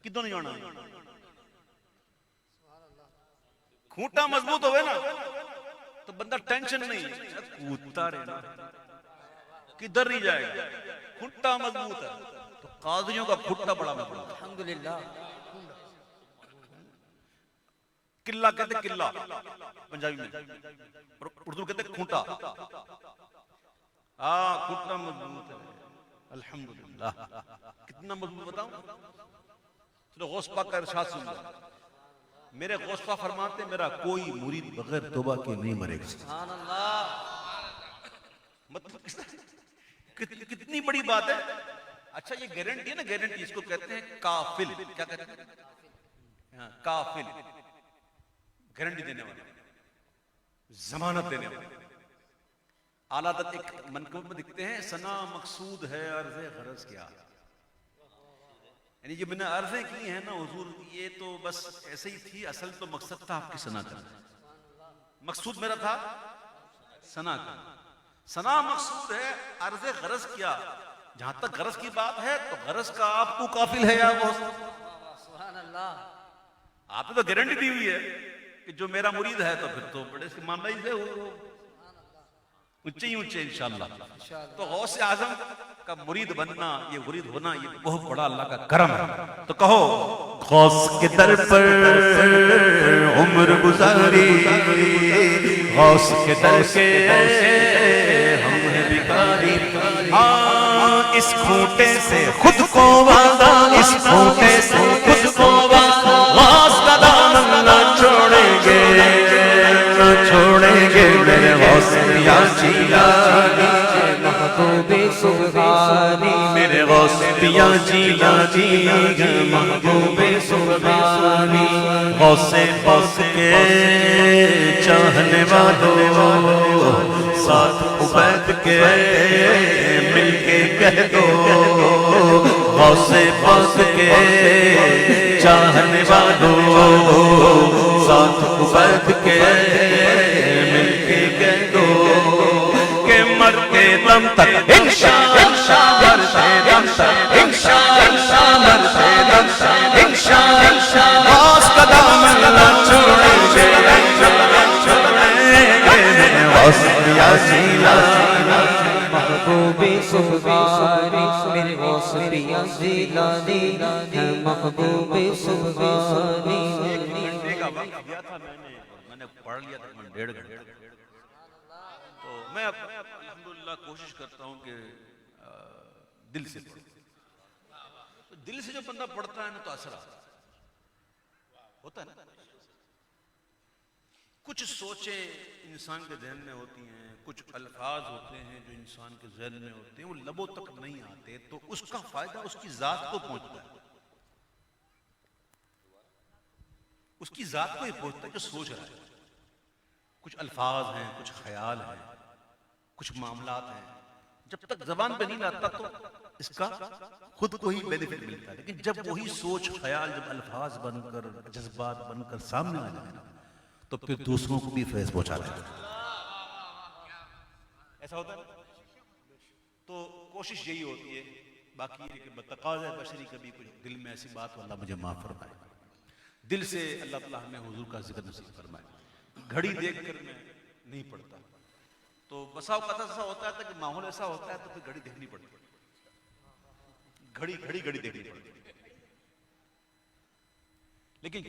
کدوں نہیں ہونا. کھوٹا مضبوط ہوئے نا تو بندہ ٹینشن نہیں، کودتا رہے، کدھر نہیں جائے گا. کھٹا مضبوط ہے تو قاضیوں کا کھٹا بڑا مضبوط ہے. الحمدللہ. قلعہ کہتے قلعہ پنجابی میں، اردو کہتے کھوٹا. کھٹا مضبوط ہے. الحمدللہ. کتنا مضبوط بتاؤں. چلو غوث پاک کا ارشاد سن لو. میرے غوث پاک فرماتے میرا کوئی مرید بغیر توبہ کے نہیں مرے گا. سبحان اللہ. مطلب کتنی بڑی بات ہے. اچھا یہ گارنٹی ہے نا، گارنٹی اس کو کہتے ہیں کافل. کیا کہتے ہیں؟ کافل، گارنٹی دینے والا، ضمانت دینے والا. اعلیٰ حضرت ایک منقبت میں دکھتے ہیں ثنا مقصود ہے عرض غرض کیا. یعنی جو میں نے عرضیں کی ہیں نا حضور، یہ تو بس ایسے ہی تھی، اصل تو مقصد تھا آپ کی ثنا کرنا. مقصود میرا تھا ثنا کرنا. ثنا مقصود ہے، عرض غرض کیا. جہاں تک غرض کی بات ہے تو غرض کا آپ کو کافل ہے یا وہ. سبحان اللہ. آپ نے تو گارنٹی دی ہوئی ہے کہ جو میرا مرید ہے تو پھر تو بڑے سے معاملہ ہی ہے، اونچے ہی اونچے انشاءاللہ. تو غوث اعظم کا مرید بننا، یہ مرید ہونا، یہ بہت بڑا اللہ کا کرم ہے. تو کہو غوث کے در پر عمر گزاری، غوث کے در کے ہم ہیں بھکاری. اس کھوٹے سے خود کو باندھا، اس کھوٹے سے خود کو باندھا، غوث کا دامن نہ چھوڑیں گے، نہ چھوڑیں گے. میرے غوث یا جیلانی محبوب سبحانی، میرے غوث یا جیلانی محبوب سبحانی. غوث پاک کے چاہنے والوں، ساتھ عبید کے مل کے کہہ دو غوث پاک کے چاہنے والوں ساتھ عبید کے مل کے کہہ دو کہ مرتے دم تک انشاءاللہ مرتے دم تک انشاءاللہ مرتے دم تک انشاءاللہ غوث کا دامن نہ چھوڑیں گے غوث ریاضی محبوب سبحانی میرے غوث ریاضی لانی ہے محبوب سبحانی. ایک گھنٹے کا وقت دیا تھا میں نے پڑھ لیا تقریباً 1.5 گھنٹے. تو میں الحمدللہ کوشش کرتا ہوں کہ دل سے پڑھوں. دل سے جو بندہ پڑھتا ہے نا تو اثر ہوتا ہے نا. کچھ سوچیں انسان کے ذہن میں ہوتی ہیں, کچھ الفاظ ہوتے ہیں جو انسان کے ذہن میں ہوتے ہیں, وہ لبوں تک نہیں آتے تو اس کا فائدہ اس کی ذات کو پہنچتا ہے, اس کی ذات کو ہی پہنچتا ہے جو سوچ رہا ہے. کچھ الفاظ ہیں, کچھ خیال ہیں, کچھ معاملات ہیں, جب تک زبان پہ نہیں لاتا تو اس کا خود کو ہی بینیفٹ ملتا ہے, لیکن جب وہی سوچ خیال جب الفاظ بن کر جذبات بن کر سامنے آ جائے نا تو پھر دوسروں کو بھی فیض پہنچا دیتا ہے. ایسا ہوتا ہے. تو کوشش یہی ہوتی ہے, باقی یہ کہ بتقاضۂ بشری کبھی کچھ دل میں ایسی بات ہو اللہ مجھے معاف فرمائے, دل سے اللہ تعالیٰ ہمیں حضور کا ذکر نصیب فرمائے. گھڑی دیکھ کر میں نہیں پڑھتا, تو بسا اوقات ایسا ہوتا ہے کہ ماحول ایسا ہوتا ہے تو پھر گھڑی دیکھنی پڑتی ہے, گھڑی دیکھنی پڑتی ہے. لیکن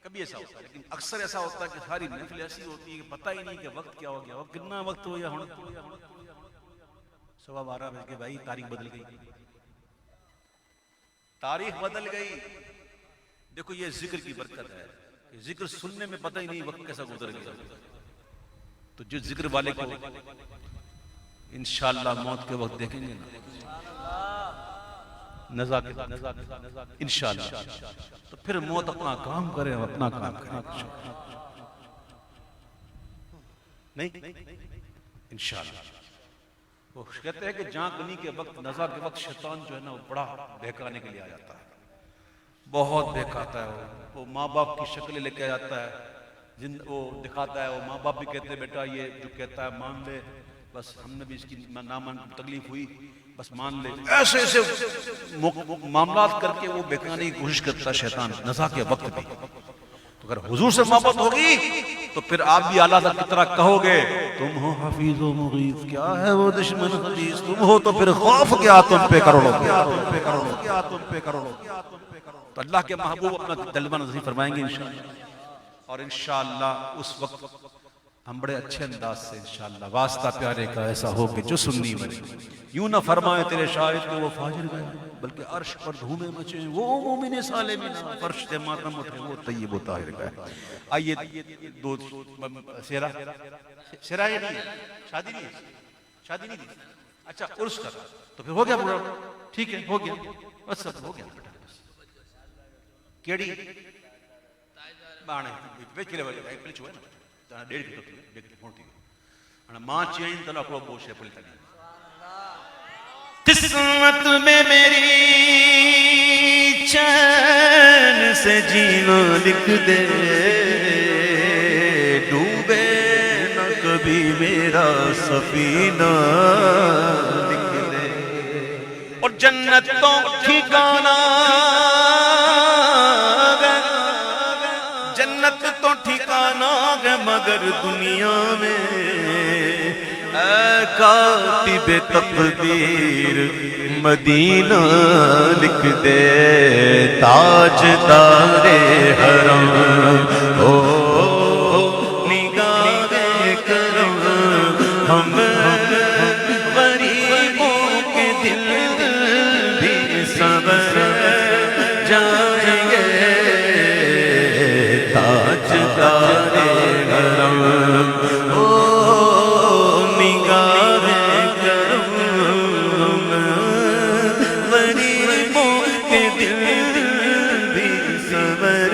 کبھی ایسا ہوتا ہے, لیکن اکثر ایسا ہوتا ہے کہ ساری محفل ایسی ہوتی ہے کہ پتہ ہی نہیں کہ وقت کیا ہو گیا, وقت کتنا وقت ہو یا 12:15 بج کے بھائی تاریخ بدل گئی, تاریخ بدل گئی. دیکھو یہ ذکر کی برکت ہے کہ ذکر سننے میں پتہ ہی نہیں وقت کیسا گزر گیا. تو جو ذکر والے کو انشاءاللہ موت کے وقت دیکھیں گے نا انشاءاللہ, تو پھر موت اپنا کام کرے, اپنا کام کرے نہیں انشاءاللہ. وہ کہتے ہیں کہ جان کنی کے وقت, نزا کے وقت شیطان جو ہے نا وہ بڑا بہکانے کے لیے آ جاتا ہے, بہت بہکاتا ہے. وہ ماں باپ کی شکلیں لے کے آتا ہے, وہ دکھاتا ہے. وہ ماں باپ بھی کہتے ہیں بیٹا یہ جو کہتا ہے مان لے, بس ہم نے بھی اس کی نہ مان تکلیف ہوئی بس مان لے. ایسے معاملات کر کے وہ بہکانے کی کوشش کرتا ہے شیطان نزا کے وقت بھی. تو اگر حضور سے محبت ہوگی تو پھر آپ بھی اعلیٰ حضرت کی طرح کہو گے تم ہو حفیظ و مغیث, کیا ہے وہ دشمن خبیث, تم ہو تو پھر خوف کیا تم پہ کروڑو. تو اللہ کے محبوب اپنا جلوہ نصیب فرمائیں گے انشاءاللہ, اور انشاءاللہ اس وقت ہم بڑے اچھے انداز سے انشاءاللہ واسطہ پیارے کا ایسا ہو کہ جو سننی بنے. یوں نہ فرمائے تیرے شاہد کہ وہ فاجر گئے, بلکہ عرش پر دھومے مچے وہ مومن سالمین, فرش سے ماتم اٹھے وہ طیب و طاہر گئے. آئیے دو سیرہ یہ نہیں ہے, شادی نہیں ہے, شادی نہیں ہے, اچھا عرس کا, تو پھر ہو گیا پورا, ٹھیک ہے ہو گیا, بس سب ہو گیا. کیڑی بانے پہلے پہلے چھوئے نا 1.5 ماں چین تلا کو بوشے پلی تلی. قسمت میں میری چین سے جینا لکھ دے, ڈوبے نہ کبھی میرا سفینہ لکھ دے. اور جنت تو ٹھکانہ, جنت تو ٹھکانہ ہے مگر دنیا میں اے کاتب تقدیر مدینہ لکھ دے. تاجدار حرم او نگاہ کرم, ہم غریبوں کے دل بھی سنور جائیں گے. تاجدار حرم او نگاہ کرم, ہم غریبوں کے دل بھی سنور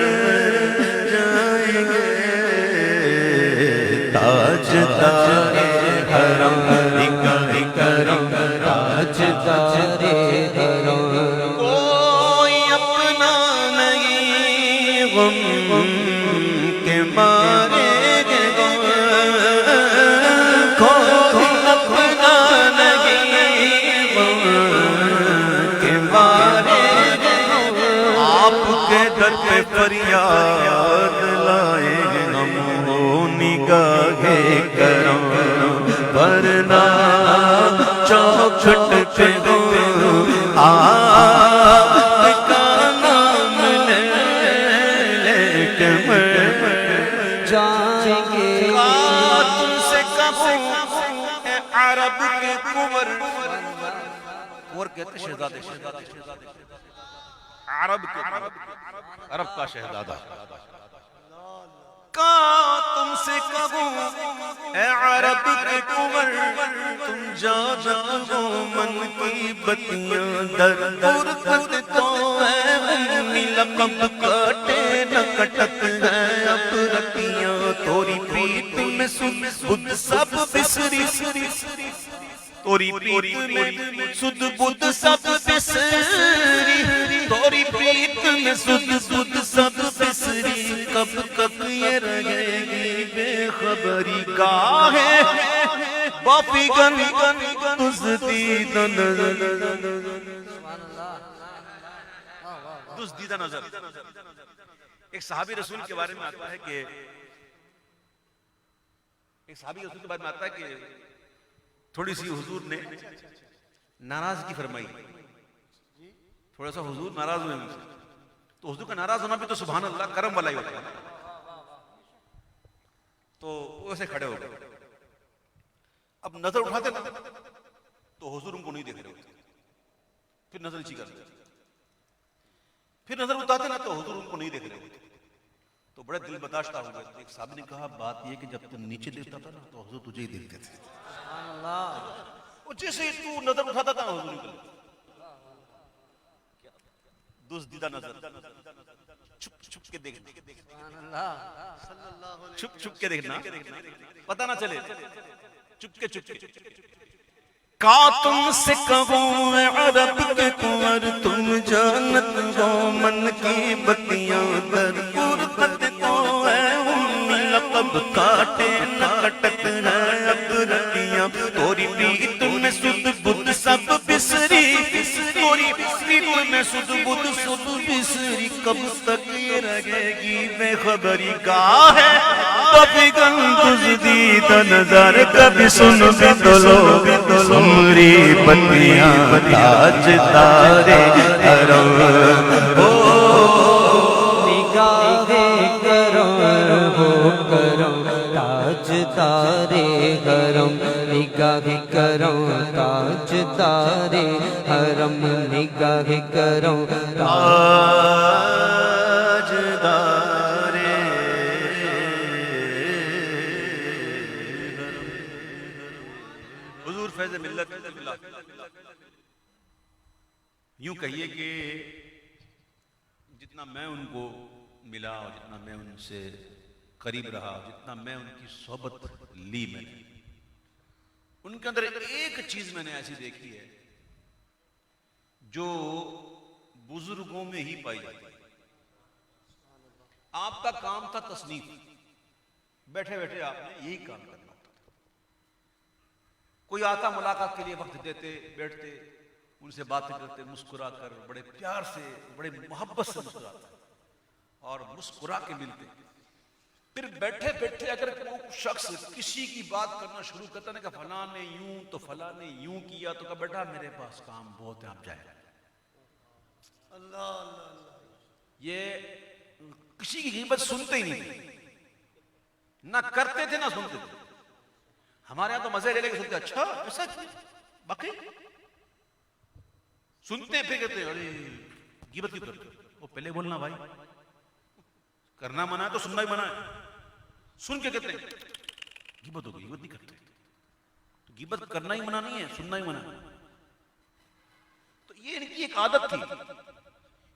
جائیں گے. فریاد لائے ہم ہو نگاہ کرم ورنہ چوکھٹ پہ ہو آپ کا نام لے کے مر جائیں گے تم سے کہوں اے عرب کے کنور کہتے شہزادے عرب کے عرب کا شہزادہ تم سے کہوں اے عرب کے کنور تم جانت ہو من کی بتیاں در غربت تو ہے امی لقب کاٹے نہ کٹت ہے اب رکیاں توری پیٹ میں سن بدھ سب بسری توری پیٹ میں سد بدھ سب بسری توری پیٹ میں سد بدھ سب بسری کب تک یہ رہے گی بے خبری گاہے باپی گن دزدیدہ نظر ایک صحابی رسول کے بارے میں آتا ہے کہ تھوڑی سی حضور نے ناراضگی فرمائی تھوڑا سا حضور ناراض ہوئے مجھ سے تو حضور کا ناراض ہونا بھی تو سبحان اللہ کرم والا ہی ہوتا ہے تو وہ ایسے کھڑے ہو گئے اب نظر اٹھاتے نا تو حضور ان کو نہیں دیکھ رہے ہوتے پھر نظر نیچی کر دیتے پھر نظر اٹھاتے نا تو حضور ان کو نہیں دیکھ رہے ہوتے تو بڑے دل بداشتہ ہو گئے ایک صاحب نے کہا بات یہ کہ جب تم نیچے دیکھتا تھا نا تو حضور تجھے ہی دیکھتے تھے وہ جیسے تو نظر اٹھاتا تھا حضور نکل دزدیدہ نظر چھپ چھپ کے دیکھنا چھپ چھپ کے دیکھنا پتہ نہ چلے چپ کے کا تم سے کہوں اے عرب کے کنور تم جانت ہو من کی بتیاں در غربت تو اے امی لقب کاٹے نہ کٹت ہے اب رکیاں توری پیٹ میں سد بدھ سب بسری توری پیٹ میں سد بدھ سب بسری کب تک یہ رہے گی بے خبری گاہے کبھی دزدیدہ نظر کبھی سن بھی تو لو سمری بتیاں تاج تارے حرم نگاہ کرم ہو کرم تاج تارے حرم نگاہ کرم تاج تارے حرم نگاہ کرم تاج تارے حضور فیض ملت یوں کہیے کہ جتنا میں ان کو ملا اور جتنا میں ان سے قریب رہا جتنا میں ان کی صحبت لی میں نے ان کے اندر ایک چیز میں نے ایسی دیکھی ہے جو بزرگوں میں ہی پائی جاتی ہے آپ کا کام تھا تصنیف بیٹھے بیٹھے آپ نے یہی کام کرنا ہوتا تھا کوئی آتا ملاقات کے لیے وقت دیتے بیٹھتے ان سے باتیں کرتے مسکرا کر بڑے پیار سے بڑے محبت سے مسکراتے اور مسکرا کے ملتے پھر بیٹھے بیٹھے اگر کوئی شخص کسی کی بات کرنا شروع کرتا نا کہ فلاں نے یوں تو فلاں نے یوں کیا تو کہا بیٹا میرے پاس کام بہت ہے آپ جائیں اللہ یہ کسی کی غیبت سنتے ہی نہیں تھے نہ کرتے تھے نہ سنتے تھے ہمارے یہاں تو مزے لے لے کے سنتے اچھا ایسا باقی سنتے ہیں پھر کہتے ہیں ارے غیبت کیوں کرتے وہ پہلے بولنا بھائی کرنا منع ہے تو سننا ہی منع ہے سن کے کہتے ہیں غیبت ہو گئی غیبت نہیں کرتے تو غیبت کرنا ہی منع نہیں ہے سننا ہی منع ہے تو یہ ان کی ایک عادت تھی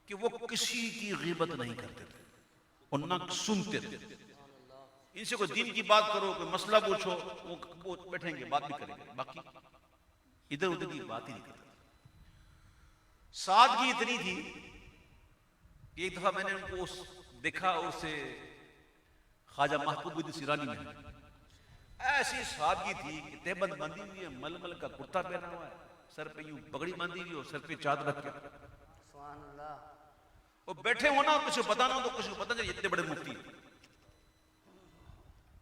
کہ وہ کسی کی غیبت نہیں کرتے تھے اور نہ سنتے تھے ان سے کوئی دین کی بات کرو کوئی مسئلہ پوچھو وہ بیٹھیں گے بات بھی کریں گے باقی ادھر ادھر کی بات ہی نہیں کرتے سادگی اتنی تھی کہ ایک دفعہ میں نے ان کو دیکھا اور سے خواجہ محبوب الدین سیرانی میں ایسی سادگی تھی کہ تہبند باندھی ہوئی ہے ململ کا کرتا پہنا ہوا ہے سر پہ یوں پگڑی باندھی ہوئی اور سر پہ چادر رکھ کے وہ بیٹھے ہونا کسی کو پتا نہ ہو تو کسی کو پتا نہیں اتنے بڑے مفتی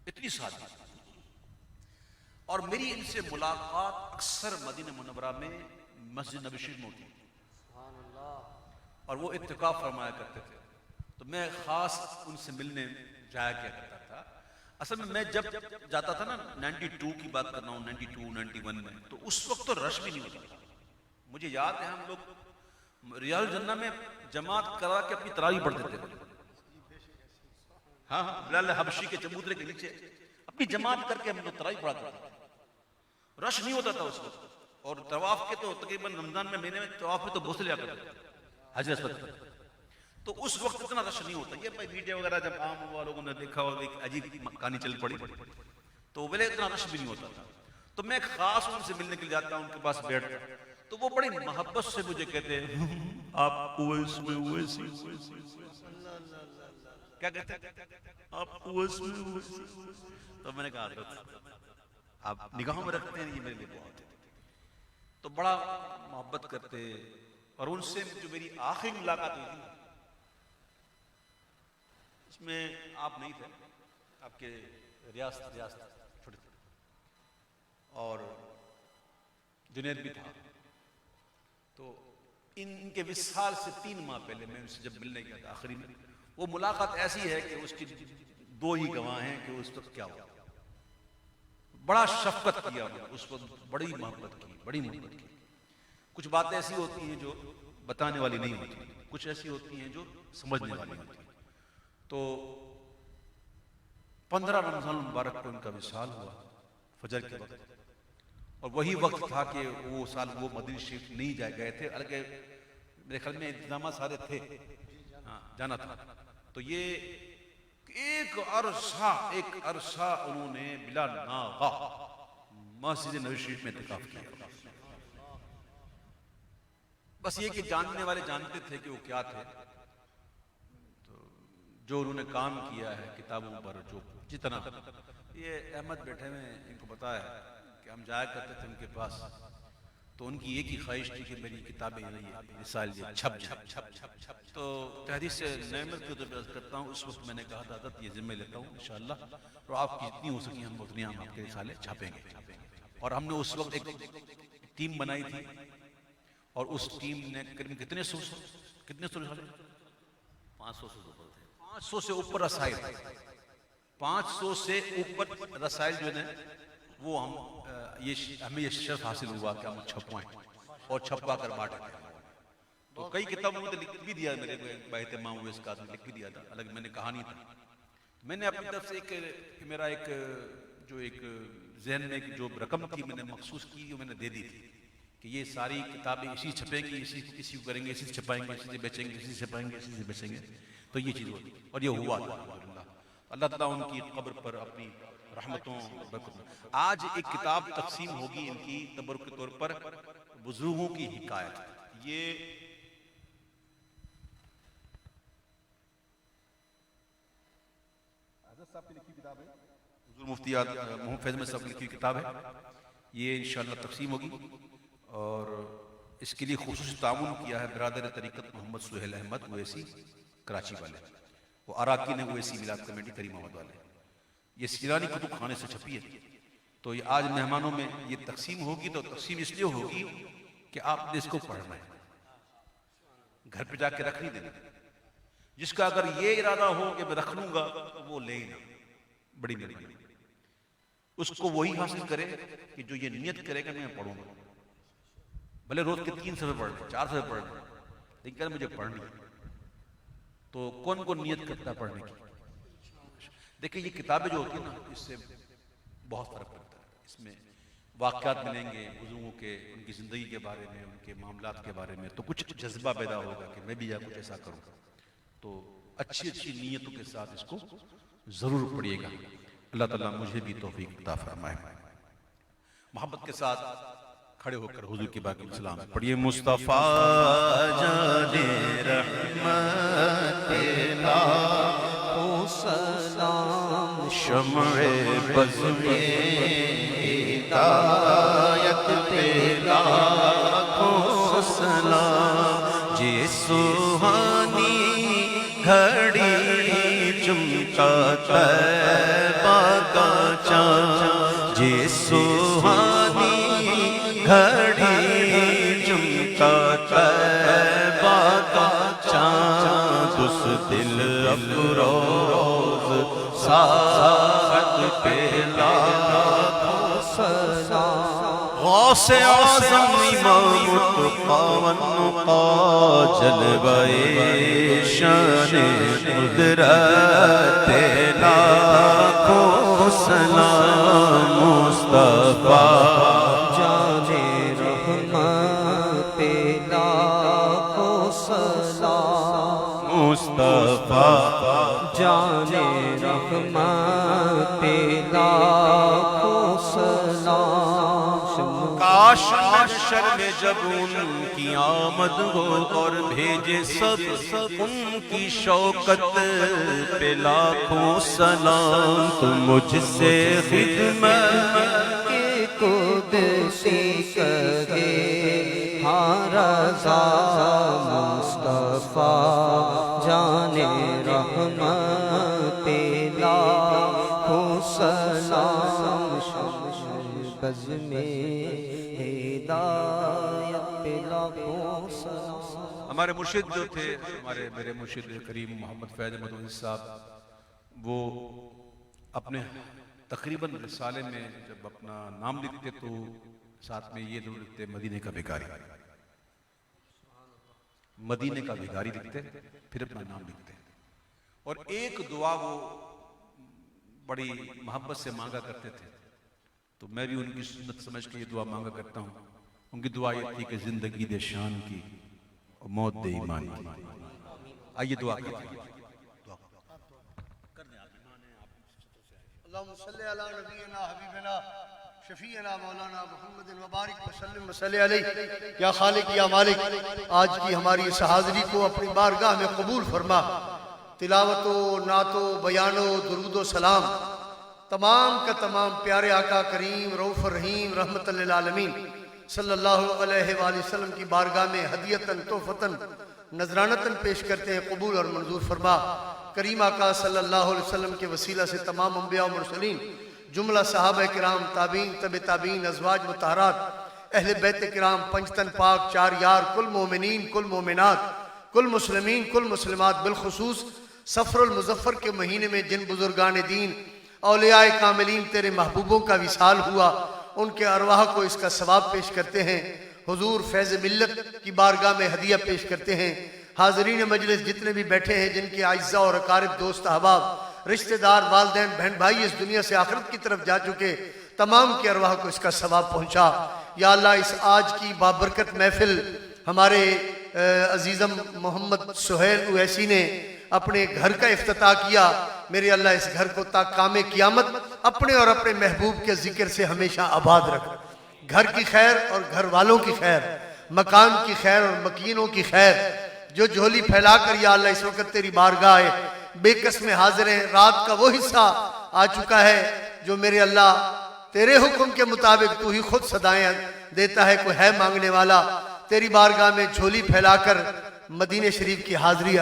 اتنی سادگی. اور میری ان سے ملاقات اکثر مدینہ منورہ میں مسجد نبوی شریف میں ہوتی اور وہ اتقاف فرمایا کرتے تھے. تو میں خاص ان سے ملنے جایا کیا کرتا تھا. اصل میں جب جاتا تھا نا 92 کی بات کر رہا ہوں 92 91 میں تو اس وقت تو رش بھی نہیں ہوتا تھا. مجھے یاد ہے ہم لوگ ریاض الجنہ میں جماعت کرا کے اپنی تراویح پڑھتے تھے. ہاں بلال حبشی کے چبوترے کے نیچے اپنی جماعت کر کے ہم لوگ تراویح پڑھاتے تھے. رش نہیں ہوتا تھا اس وقت. اور طواف کے تو تقریباً رمضان میں مہینے میں طواف میں تو بہت سے لیا کرتے تھے حجر اسود پر. تو اس وقت اتنا رش نہیں ہوتا. یہ بھائی میڈیا وغیرہ جب عام ہوا لوگوں نے دیکھا اور ایک عجیب کہانی چل پڑی تو بولے اتنا رش بھی نہیں ہوتا تھا. تو میں خاص ان سے ملنے کے لیے جاتا ہوں ان کے پاس بیٹھتا تو وہ بڑی محبت سے مجھے کہتے ہیں آپ اویس میں اویسی کیا کہتے ہیں آپ اویس میں اویسی. تو میں نے کہا آپ نگاہوں میں رکھتے ہیں یہ میرے لیے بہت ہے. تو بڑا محبت کرتے. اور ان سے جو میری آخری ملاقات ہوئی تھی اس میں آپ نہیں تھے آپ کے ریاست چھوٹے تھے اور جنید بھی تھا. تو ان کے وصال سے 3 ماہ پہلے میں ان سے جب ملنے گیا تھا آخری میں وہ ملاقات ایسی ہے کہ اس کی 2 ہی گواہ ہیں کہ اس وقت کیا ہوا. بڑا شفقت کیا اس وقت بڑی محبت کی. کچھ باتیں ایسی ہوتی ہیں جو بتانے والی نہیں ہوتی کچھ ایسی ہوتی ہیں جو سمجھنے والی ہوتی ہیں. تو 15 رمضان المبارک کو ان کا وصال ہوا فجر کے وقت. اور وہی وقت تھا کہ وہ سال وہ مدینہ شریف نہیں جائے گئے تھے. الگ میرے خیال میں انتظامات سارے تھے جانا تھا. تو یہ ایک عرصہ انہوں نے بلا ناغہ مسجد نبوی شریف میں اعتکاف کیا. بس یہ کہ جاننے والے جانتے تھے کہ وہ کیا تھے. تو جو انہوں نے کام کیا ہے کتابوں پر جو جتنا یہ احمد بیٹھے میں ان کو پتا ہے کہ ہم جایا کرتے تھے ان کے پاس تو ان کی ایک ہی خواہش تھی کہ میری کتابیں رسائل چھپ جائیں. تو تحریر سے نعمت کی عرض کرتا ہوں اس وقت میں نے کہا تھا حضرت یہ ذمہ لیتا ہوں انشاءاللہ اور آپ کی جتنی ہو سکی ہم اتنی ہم آپ کے رسالے چھاپیں گے. اور ہم نے اس وقت ایک ٹیم بنائی تھی اور اس ٹیم نے کتنے سو رسالے 500 سے اوپر رسائل 500 سے اوپر رسائل جو ہیں وہ ہمیں یہ شرف حاصل ہوا کہ ہم چھپوائیں اور چھپوا کر بانٹیں. تو کئی کتابوں میں لکھ بھی دیا میرے باہتمام ہوئے اس کا لکھ بھی دیا تھا. الگ میں نے کہا نہیں تھا. میں نے اپنی طرف سے میرا ایک ذہن میں جو رقم تھی میں نے مخصوص کی وہ میں نے دے دی تھی کہ یہ ساری کتابیں اسی چھپیں گی اسی کو کریں گے اسی سے چھپائیں گے اسی سے بیچیں گے اسی سے چھپائیں گے اسی سے بیچیں گے. تو یہ چیز ہوتی اور یہ ہوا الحمدللہ. اللہ تعالیٰ ان کی قبر پر اپنی رحمتوں برکت. آج ایک کتاب تقسیم ہوگی ان کی تبرک کے طور پر بزرگوں کی حکایت. یہ حضرت صاحب کی لکھی کتاب ہے حضور مفتی محمد فیض احمد صاحب کی لکھی کتاب ہے. یہ انشاءاللہ تقسیم ہوگی اور اس کے لیے خصوصی تعاون کیا ہے برادر طریقت محمد سہیل احمد اویسی کراچی والے. وہ اراکین اویسی میلاد کمیٹی کریم احمد والے. یہ سیرانی کتب خانے سے چھپی ہے. تو یہ آج مہمانوں میں یہ تقسیم ہوگی تو تقسیم اس لیے ہوگی کہ آپ نے اس کو پڑھنا ہے گھر پہ جا کے رکھ نہیں دینا. جس کا اگر یہ ارادہ ہو کہ میں رکھ لوں گا تو وہ لے ہی نہ. بڑی مہربانی اس کو وہی حاصل کرے کہ جو یہ نیت کرے کہ میں پڑھوں گا. بھلے روز کے 3 صفحے پڑھ لیں 4 صفحے پڑھ لیں لیکن کہ مجھے پڑھنی ہے. تو کون کو نیت کرتا ہے پڑھنے کی. دیکھیں یہ کتابیں جو ہوتی ہیں نا اس سے بہت فرق پڑتا ہے. اس میں واقعات ملیں گے بزرگوں کے ان کی زندگی کے بارے میں ان کے معاملات کے بارے میں. تو کچھ جذبہ پیدا ہوگا کہ میں بھی یا کچھ ایسا کروں. تو اچھی نیتوں کے ساتھ اس کو ضرور پڑھیے گا. اللہ تعالیٰ مجھے بھی توفیق عطا فرمائے. محبت کے ساتھ کھڑے ہو کر حضور کی باقی سلام پڑھیے. مصطفیٰ جان رحمت لاکھوں سلام شمع بز میں ہدایت پہ لاکھوں سلام. جی سبحانی چمکا طیبہ کا چاند، یہ سہانی گھڑی چمکا طیبہ کا چاند، اس دل افروز ساعت پہ لاکھوں سلام۔ غوث اعظم امام التقا جلوہ شان قدرت لاکھوں سلام، مصطفیٰ جان رحمت لاکھوں سلام، مصطفیٰ جان رحمت لاکھوں سلام۔ کاش محشر میں جب ان کی آمد ہو اور بھیجے سب ان کی شوکت پہ لاکھوں سلام، تو مجھ سے خدمت کہ قدسی کہے ہاں رضا مصطفیٰ جان رحمت لاکھوں سلام، بز میں ہدایت پہ لاکھوں سلام۔ ہمارے مرشد جو تھے، میرے مرشد کریم محمد فیض احمد عیسی صاحب، وہ اپنے تقریباً رسالے میں جب اپنا نام لکھتے تو ساتھ میں یہ ضرور لکھتے مدینے کا بھکاری، مدینے کا بھکاری لکھتے، پھر اپنا نام لکھتے، اور ایک دعا وہ بڑی محبت سے مانگا کرتے تھے، تو میں بھی ان کی سنت سمجھ کے یہ دعا مانگا کرتا ہوں۔ ان کی دعا یہ تھی کہ زندگی دے شان کی اور موت دے ایمان کی۔ آئیے دعا کرتے ہیں۔ اللہم صلی علی نبینا حبیبنا شفیعنا مولانا محمد وبارک وسلم وصلی علیہ۔ یا خالق یا مالک، آج کی ہماری اس حاضری کو اپنی بارگاہ میں قبول فرما۔ تلاوت و نعت و بیان و درود و سلام تمام کا تمام پیارے آقا کریم رؤوف الرحیم رحمت للعالمین صلی اللہ علیہ وآلہ وسلم کی بارگاہ میں ہدیتاً تحفتاً نذرانتاً پیش کرتے ہیں، قبول اور منظور فرما۔ کریم آقا صلی اللہ علیہ وسلم کے وسیلہ سے تمام انبیاء و مرسلین، جملہ صحابہ کرام، تابعین، تبع تابعین، ازواج مطہرات، اہل بیت کرام، پنجتن پاک، چار یار، کل مومنین، کل مومنات، کل مسلمین، کل مسلمات، بالخصوص سفر المظفر کے مہینے میں جن بزرگان دین اولیاء کاملین تیرے محبوبوں کا وصال ہوا، ان کے ارواح کو اس کا ثواب پیش کرتے ہیں۔ حضور فیض ملت کی بارگاہ میں ہدیہ پیش کرتے ہیں۔ حاضرین مجلس جتنے بھی بیٹھے ہیں، جن کے اعزاء اور اقارب، دوست احباب، رشتہ دار، والدین، بہن بھائی اس دنیا سے آخرت کی طرف جا چکے، تمام کے ارواح کو اس کا ثواب پہنچا۔ یا اللہ، اس آج کی بابرکت محفل ہمارے عزیزم محمد سہیل اویسی نے اپنے گھر کا افتتاح کیا، میرے اللہ اس گھر کو تا قیام قیامت اپنے اور اپنے محبوب کے ذکر سے ہمیشہ آباد رکھ۔ گھر کی خیر اور گھر والوں کی خیر، مکان کی خیر اور مکینوں کی خیر، جو جھولی پھیلا کر یا اللہ اس وقت تیری بارگاہ بے کس میں حاضر ہیں۔ رات کا وہ حصہ آ چکا ہے جو میرے اللہ تیرے حکم کے مطابق تو ہی خود صدائیں دیتا ہے، کوئی ہے مانگنے والا، تیری بارگاہ میں جھولی پھیلا کر مدینہ شریف کی حاضری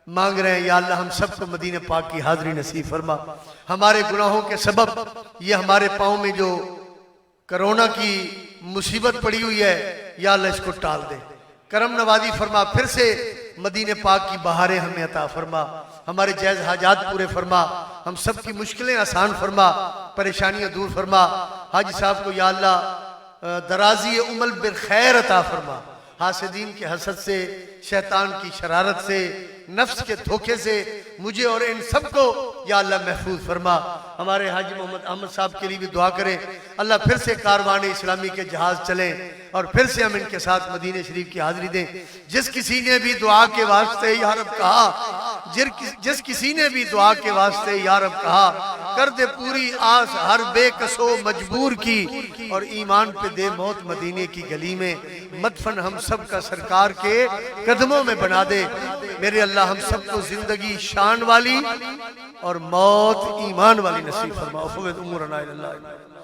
مانگ رہے ہیں۔ یا اللہ ہم سب کو مدینہ پاک کی حاضری نصیب فرما۔ ہمارے گناہوں کے سبب یہ ہمارے پاؤں میں جو کرونا کی مصیبت پڑی ہوئی ہے، یا اللہ اس کو ٹال دے، کرم نوازی فرما، پھر سے مدینہ پاک کی بہاریں ہمیں عطا فرما، ہمارے جائز حاجات پورے فرما، ہم سب کی مشکلیں آسان فرما، پریشانیاں دور فرما۔ حاجی صاحب کو یا اللہ درازی عمر بالخیر عطا فرما، حاسدین کے حسد سے، شیطان کی شرارت سے، نفس کے دھوکے سے مجھے اور ان سب کو یا اللہ محفوظ فرما۔ ہمارے حاجی محمد احمد صاحب کے لیے بھی دعا کریں، اللہ پھر سے کاروان اسلامی کے جہاز چلیں اور پھر سے ہم ان کے ساتھ مدینہ شریف کی حاضری دیں۔ جس کسی نے بھی دعا کے واسطے یا رب کہا، جس کسی نے بھی دعا کے واسطے یا رب کہا، کر دے پوری آس ہر بے کسو مجبور کی، اور ایمان پہ دے موت مدینے کی گلی میں، مدفن ہم سب کا سرکار کے قدموں میں بنا دے۔ میرے اللہ ہم سب کو زندگی شان والی اور موت ایمان والی نصیب فرما۔ فوت امورنا الی اللہ۔